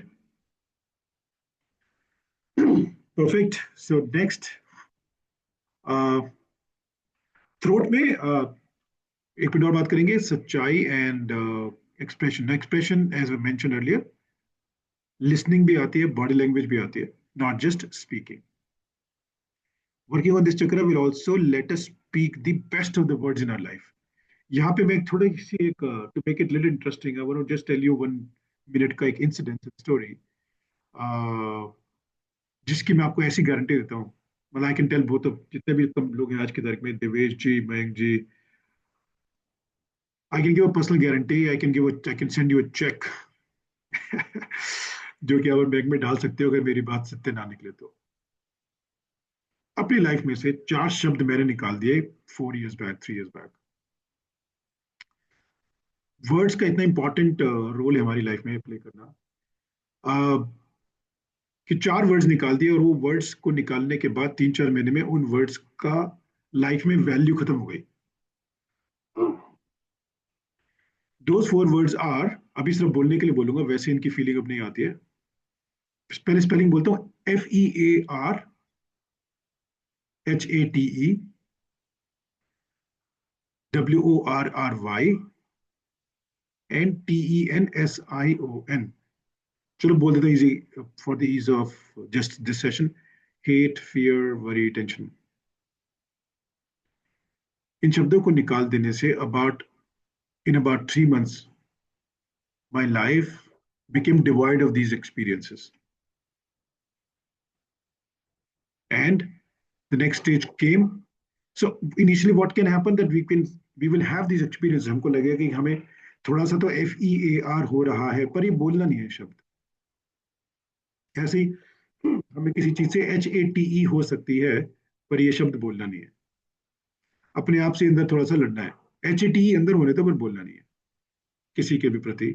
Perfect. So next, throat में एक मिनट और बात करेंगे, सच्चाई and expression. Expression as I mention earlier, listening भी आती है, बॉडी लैंग्वेज भी आती है, not just speaking. Working on this chakra will also let us speak the best of the words in our life. यहाँ पे मैं थोड़ी सी एक, to make it little interesting, I want to just tell you 1 minute का एक incident story, जिसकी मैं आपको ऐसी गारंटी देता हूँ, मतलब I can tell both of, जितने भी तुम लोग हैं आज की तारीख में, Devesh ji, Mayank ji, I can give a personal guarantee, I can send you a cheque जो कि आप बैंक में डाल सकते हो अगर मेरी बात सत्य ना निकले तो। अपनी लाइफ में से 4 शब्द मैंने निकाल दिए 4 years back, 3 years back. Words का इतना इंपॉर्टेंट रोल है हमारी लाइफ में प्ले करना, uh, कि 4 वर्ड्स निकाल दिए, और वो वर्ड्स को निकालने के बाद 3-4 महीने में उन वर्ड्स का लाइफ में वैल्यू खत्म हो गई। दोज 4 वर्ड्स आर, अभी सिर्फ बोलने के लिए बोलूंगा, वैसे इनकी फीलिंग अब नहीं आती है। पहले स्पेलिंग बोलता हूँ, FEARHATEWORRYAND TENSION। चलो बोल देते हैं easy, for the ease of just this session: hate, fear, worry, tension. इन शब्दों को निकाल देने से in about 3 months my life became devoid of these experiences, and the next stage came So initially what can happen that we will have these experiences, हमको लगेगा कि हमें थोड़ा सा तो FEAR हो रहा है, पर ये बोलना नहीं है शब्द। ऐसे ही हमें किसी चीज से HATE हो सकती है, पर ये शब्द बोलना नहीं है। अपने आप से अंदर थोड़ा सा लड़ना है। HATE अंदर होने तो पर बोलना नहीं है किसी के भी प्रति।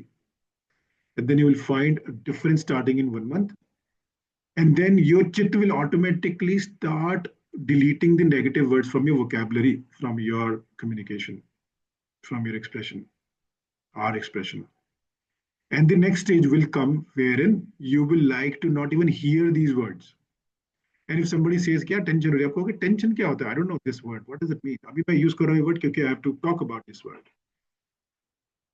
And then you will find a difference starting in 1 month. And then your chit will automatically start deleting the negative words from your vocabulary, from your communication, from your expression, our expression. And the next stage will come wherein you will like to not even hear these words. And if somebody says क्या tension हो रही है आपको, tension क्या होता है, I don't know this word, what does it mean? अभी मैं यूज कर रहा हूँ ये वर्ड क्योंकि I have to talk about this word.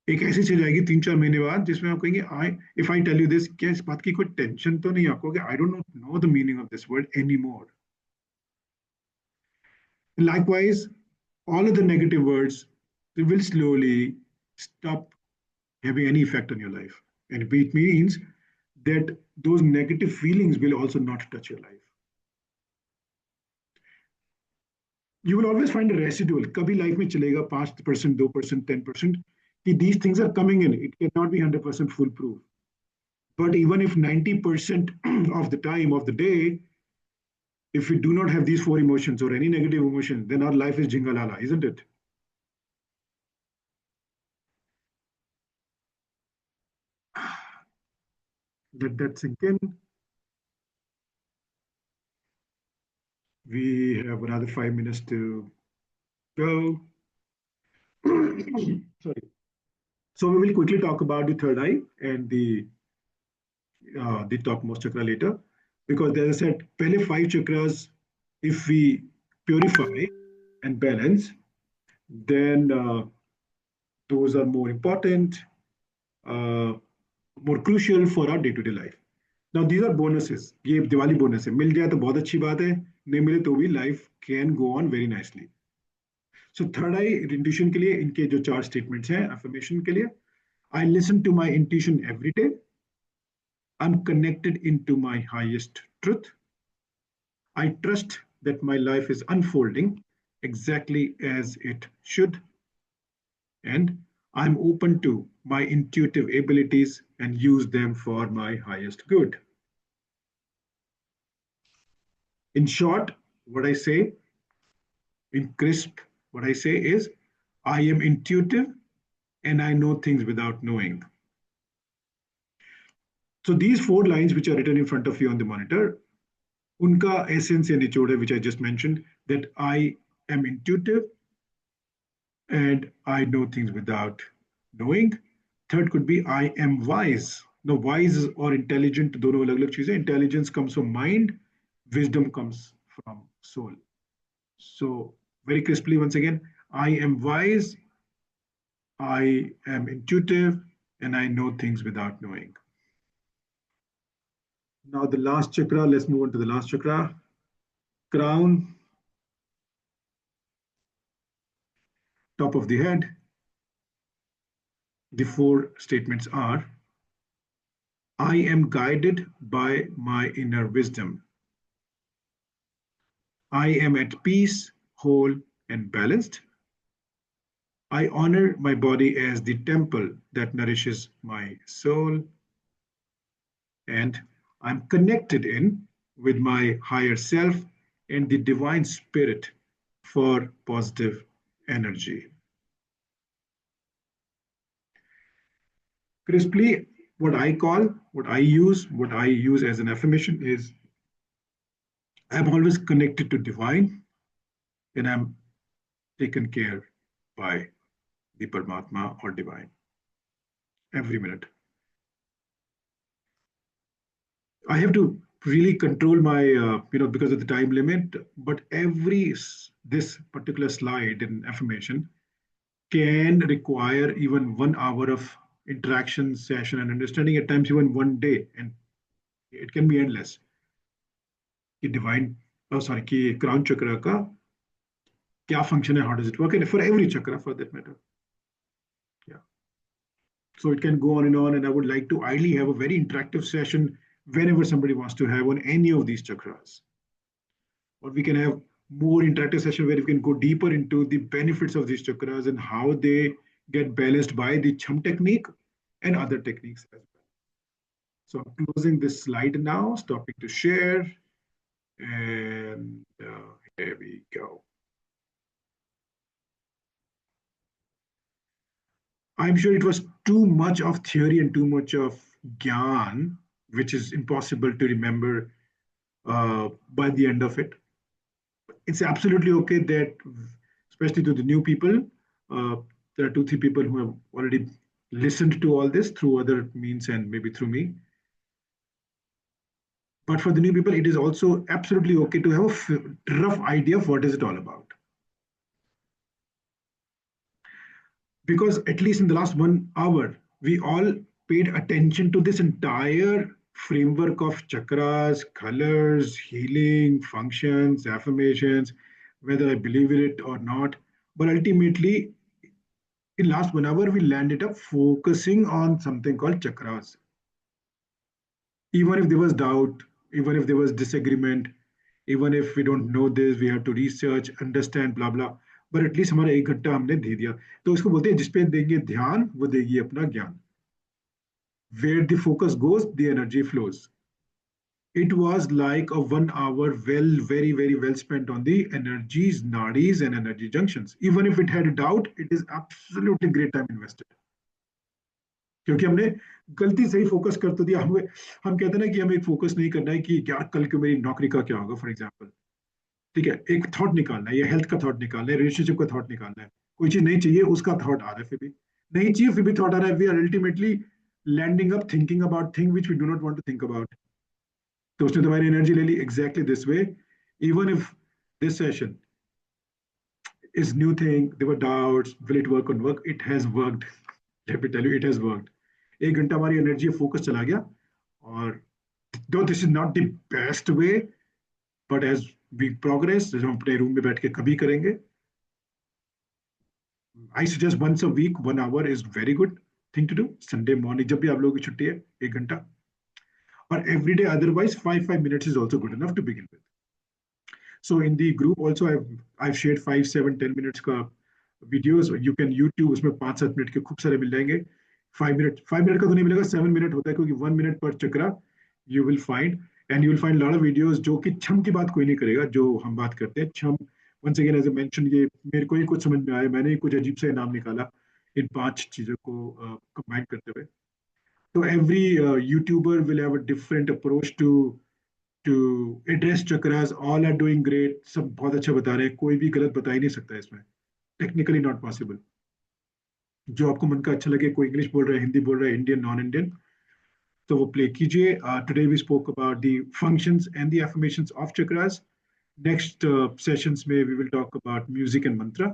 एक ऐसी चीज आएगी 3-4 महीने बाद जिसमें आप कहेंगे I if I tell you this, क्या इस बात की कोई टेंशन तो नहीं आपको कि I don't know the meaning of this word any more. Likewise, all of the negative words will slowly stop having any effect on your life. And it means that those negative feelings will also not touch your life. You will always find a residual. Kabhi life mein chalega 5%, 2%, 10%. These things are coming in. It cannot be 100% foolproof. But even if 90% of the time of the day, if we do not have these four emotions or any negative emotion, then our life is jingalala, isn't it? Let that sink in. We have another 5 minutes to go. Sorry. So we will quickly talk about the third eye and the topmost chakra later, because as I said, pehle 5 chakras, if we purify and balance, then those are more important, uh, more crucial for our day-to-day life. Now these are bonuses. ये Diwali bonus है, मिल जाए तो बहुत अच्छी बात है, नहीं मिले तो भी life can go on very nicely. So third eye intuition के लिए इनके जो 4 statements हैं affirmation के लिए, I listen to my intuition every day. I'm connected into my highest truth. I trust that my life is unfolding exactly as it should. And I'm open to my intuitive abilities and use them for my highest good. In short, what I say, in crisp, what I say is, I am intuitive and I know things without knowing. So these 4 lines which are written in front of you on the monitor, unka essence and nichod hai, which I just mentioned, that I am intuitive and I know things without knowing. Third could be I am wise. Now, wise or intelligent, दोनों अलग-अलग चीजें. Intelligence comes from mind, wisdom comes from soul. So, very crisply, once again, I am wise, I am intuitive, and I know things without knowing. Now, the last chakra, let's move on to the last chakra. Crown, top of the head. The 4 statements are, I am guided by my inner wisdom. I am at peace, whole, and balanced. I honor my body as the temple that nourishes my soul. And I'm connected in with my higher self and the divine spirit for positive energy. Crisply, what I use as an affirmation is, I'm always connected to divine and I'm taken care by the Paramatma or divine every minute. I have to really control my, because of the time limit, but this particular slide in affirmation can require even 1 hour of interaction session and understanding, at times even 1 day, and it can be endless. कि divine, कि crown chakra का क्या function है, how does it work, and for every chakra for that matter. Yeah. So it can go on, and I would like to ideally have a very interactive session whenever somebody wants to have on any of these chakras. Or we can have more interactive session where we can go deeper into the benefits of these chakras and how they get balanced by the CHAMM technique and other techniques as well. So I'm closing this slide now, stopping to share, and here we go. I'm sure it was too much of theory and too much of gyan, which is impossible to remember by the end of it. It's absolutely okay that, especially to the new people, uh, there are two, three people who have already listened to all this through other means and maybe through me. But for the new people, it is also absolutely okay to have a rough idea of what is it all about. Because at least in the last 1 hour, we all paid attention to this entire framework of chakras, colors, healing, functions, affirmations, whether I believe in it or not. But ultimately, in last 1 hour, we landed up focusing on something called chakras. Even if there was doubt, even if there was disagreement, even if we don't know this, we have to research, understand, blah blah. But at least हमारा 1 घंटा हमने दे दिया. तो इसको बोलते हैं जिस पे देंगे ध्यान वो देगी अपना ज्ञान. Where the focus goes, the energy flows. It was like a 1 hour, very well spent on the energies, nadis, and energy junctions. Even if it had a doubt, it is absolutely great time invested. क्योंकि हमने गलती से ही focus कर तो दिया. हम कहते हैं ना कि हमें एक फोकस नहीं करना है कि यार कल को मेरी नौकरी का क्या होगा, फॉर एग्जाम्पल. ठीक है, एक थॉट निकालना है, या हेल्थ का थॉट निकालना है, रिलेशनशिप का थॉट निकालना है. कोई चीज नहीं चाहिए, उसका थॉट आ रहा है, फिर भी नहीं चाहिए, फिर भी थॉट आ रहा है. We are ultimately landing up thinking about thing which we do not want to think about. तो उसने तुम्हारी एनर्जी ले ली exactly this way. Even if this session is new thing, there were doubts, will it work on work, it has worked. Let me tell you, it has worked. 1 घंटा हमारी energy focus चला गया. और though this is not the best way, but as we progress, हम अपने room में बैठ के कभी करेंगे. I suggest once a week 1 hour is very good thing to do. Sunday morning जब भी आप लोगों की छुट्टी है, 1 घंटा. और every day otherwise 5 minutes is also good enough to begin with. So in the group also, I've shared 5, 7, 10 minutes का videos. You can YouTube, उसमें 5-7 मिनट के खूब सारे मिल जाएंगे. 5 मिनट का तो नहीं मिलेगा, 7 मिनट होता है, क्योंकि 1 minute पर चक्रा you will find. And you will find lot of videos जो कि छम की बात कोई नहीं करेगा, जो हम बात करते हैं. छम, once again as I mentioned, ये मेरे को ही कुछ समझ में आया, मैंने ही कुछ अजीब से नाम निकाला इन 5 चीजों को कंबाइन करते हुए. तो every YouTuber will have a different approach to address chakras. All are doing great, सब बहुत अच्छा बता रहे हैं, कोई भी गलत बता ही नहीं सकता इसमें. Technically not possible. जो आपको मन का अच्छा लगे, कोई इंग्लिश बोल रहा है, हिंदी बोल रहा है, इंडियन, नॉन इंडियन, तो वो प्ले कीजिए. Today we spoke about the functions and the affirmations of chakras. Next sessions में we will talk about music and mantra.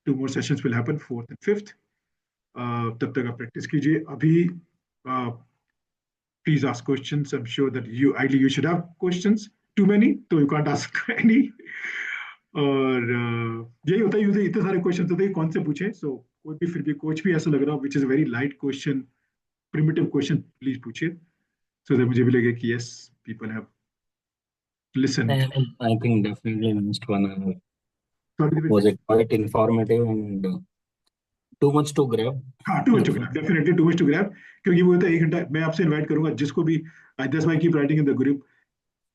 2 more sessions will happen, 4th and 5th. तब तक आप प्रैक्टिस कीजिए. अभी please ask questions. I'm sure that you ideally you should have questions. Too many, so you can't ask any. और यही होता है, usually इतने सारे क्वेश्चन होते हैं, कौन से पूछे. सो कोई भी, फिर भी कुछ भी ऐसा लग रहा हो which is very light question, primitive question, please पूछिए. सो दैट मुझे भी लगे कि yes, people have listened. I think definitely last 1 hour sorry was Deepesh. it quite informative and too much to grab. हाँ, too much to grab, definitely too much to grab. क्योंकि वो होता है 1 घंटा. मैं आपसे इन्वाइट करूंगा जिसको भी. That's why I keep writing in the group.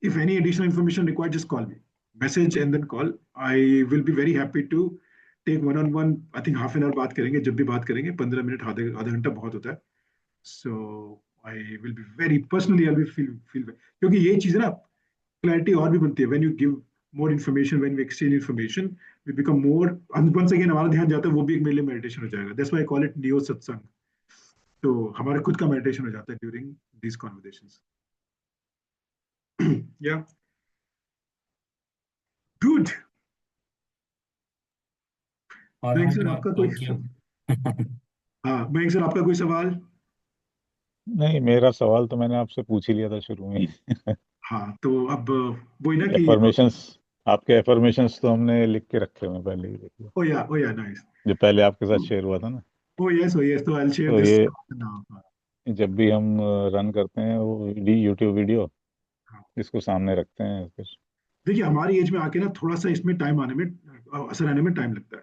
If any additional information required, just call me. Message and then call. I will be very happy to take one on one. I think half an hour बात करेंगे, जब भी बात करेंगे. 15 minute, आधा आधा घंटा बहुत होता है. So I will be very personally, I'll be feel क्योंकि ये चीज़ ना, clarity और भी बनती है. When you give more information, when we exchange information, we become more. And once again हमारा ध्यान जाता है, वो भी एक मेरे लिए meditation हो जाएगा. That's why I call it neo satsang. तो हमारा खुद का meditation हो जाता है during these conversations. Yeah, good. All Mayank right, sir, man. आपका कोई Thank you. हाँ, मयंक सर, आपका कोई सवाल? नहीं, मेरा सवाल तो मैंने आपसे पूछ ही लिया था शुरू में ही। हाँ, तो अब वही ना कि एफर्मेशंस, आपके एफर्मेशंस तो हमने लिख के रखे हुए हैं पहले ही, देखिए, ओ या नाइस. जो पहले आपके साथ शेयर हुआ था ना। ओ यस, तो आई विल शेयर तो दिस ये नाउ. जब भी हम रन करते हैं वो यूट्यूब वीडियो, हाँ, इसको सामने रखते हैं फिर देखिए हमारी एज में आके ना थोड़ा सा इसमें टाइम आने में, असर आने में टाइम लगता है,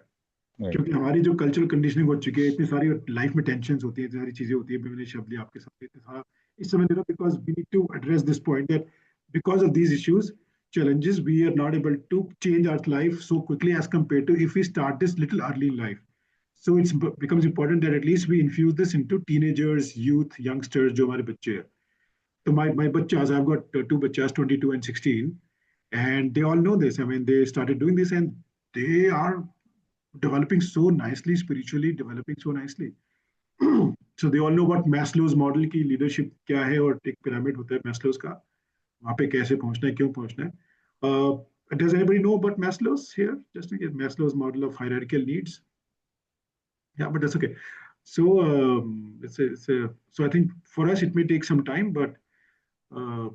Right. क्योंकि हमारी जो कल्चरल कंडीशनिंग हो चुकी है, इतनी सारी लाइफ में टेंशन होती है, इतनी सारी चीजें होती है, मैंने शब्द लिया आपके सामने इतना सारा इस समय दे रहा, because we need to address this point that because of these issues challenges we are not able to change our life so quickly as compared to if we start this little early in life. So it becomes important that at least we infuse this into teenagers, youth, youngsters जो हमारे बच्चे हैं. So my bachas, I've got two bachas, 22 and 16, and they all know this. I mean, they started doing this and they are developing so nicely, spiritually developing so nicely. So they all know what Maslow's model की leadership क्या है, और एक pyramid होता है Maslow's का, वहाँ पे कैसे पहुंचना है, क्यों पहुंचना है. Does anybody know about Maslow's here? Just to get Maslow's model of hierarchical needs. Yeah, but that's okay. So so I think for us it may take some time, but uh,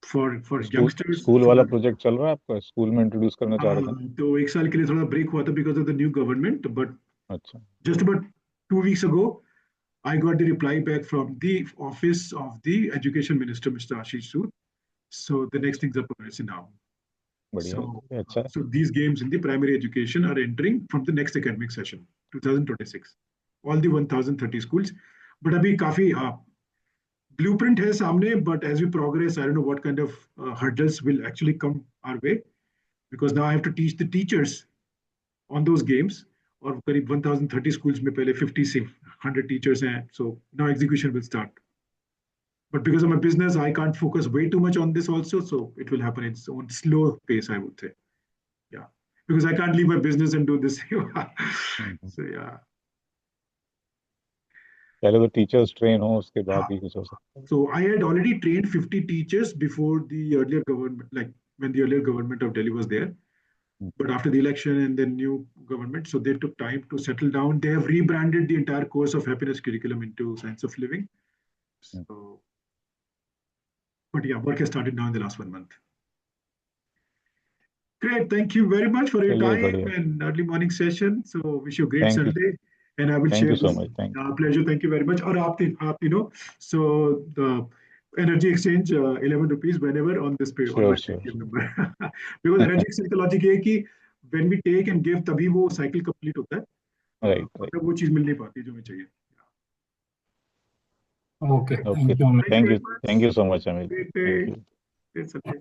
for school youngsters, school वाला for project चल रहा है आपका, school में introduce करना चाह रहे थे ना? तो एक साल के लिए थोड़ा ब्रेक हुआ था because of the new government, but अच्छा. just about 2 weeks ago, I got the reply back from the office of the education minister, Mr. Ashish Sood. So the next things are progressing now. बढ़िया So, है, अच्छा है. so these games in the primary education are entering from the next academic session, 2026. All the 1,030 schools. But अभी काफी blueprint है सामने, but as we progress, I don't know what kind of hurdles will actually come our way, because now I have to teach the teachers on those games. और करीब 1,030 schools में पहले 50 से 100 teachers हैं, so now execution will start. But because of my business, I can't focus way too much on this also, so it will happen in its own slow pace, I would say. Yeah, because I can't leave my business and do this. So yeah. पहले तो teachers train हो, उसके बाद ही कुछ हो सकता है. So I had already trained 50 teachers before the earlier government, like when the earlier government of Delhi was there. But after the election and the new government, so they took time to settle down. They have rebranded the entire course of happiness curriculum into science of living. So, but yeah, work has started now in the last 1 month. Great. Thank you very much for your चलिए time बढ़िया. and early morning session. So wish you a great thank you, Sunday. And I will thank share you so this much. Thank pleasure. Thank you very much. और आप so the energy exchange 11 rupees whenever on this pay on sure my sure. Paytm number. Because energy exchange का logic है कि when we take and give तभी वो cycle complete होता है. Right right. मतलब वो चीज मिल नहीं पाती जो हमें चाहिए. Okay, okay, thank you. Thank you very much. Thank you so much Amit. Great thank day. You. Great Sunday.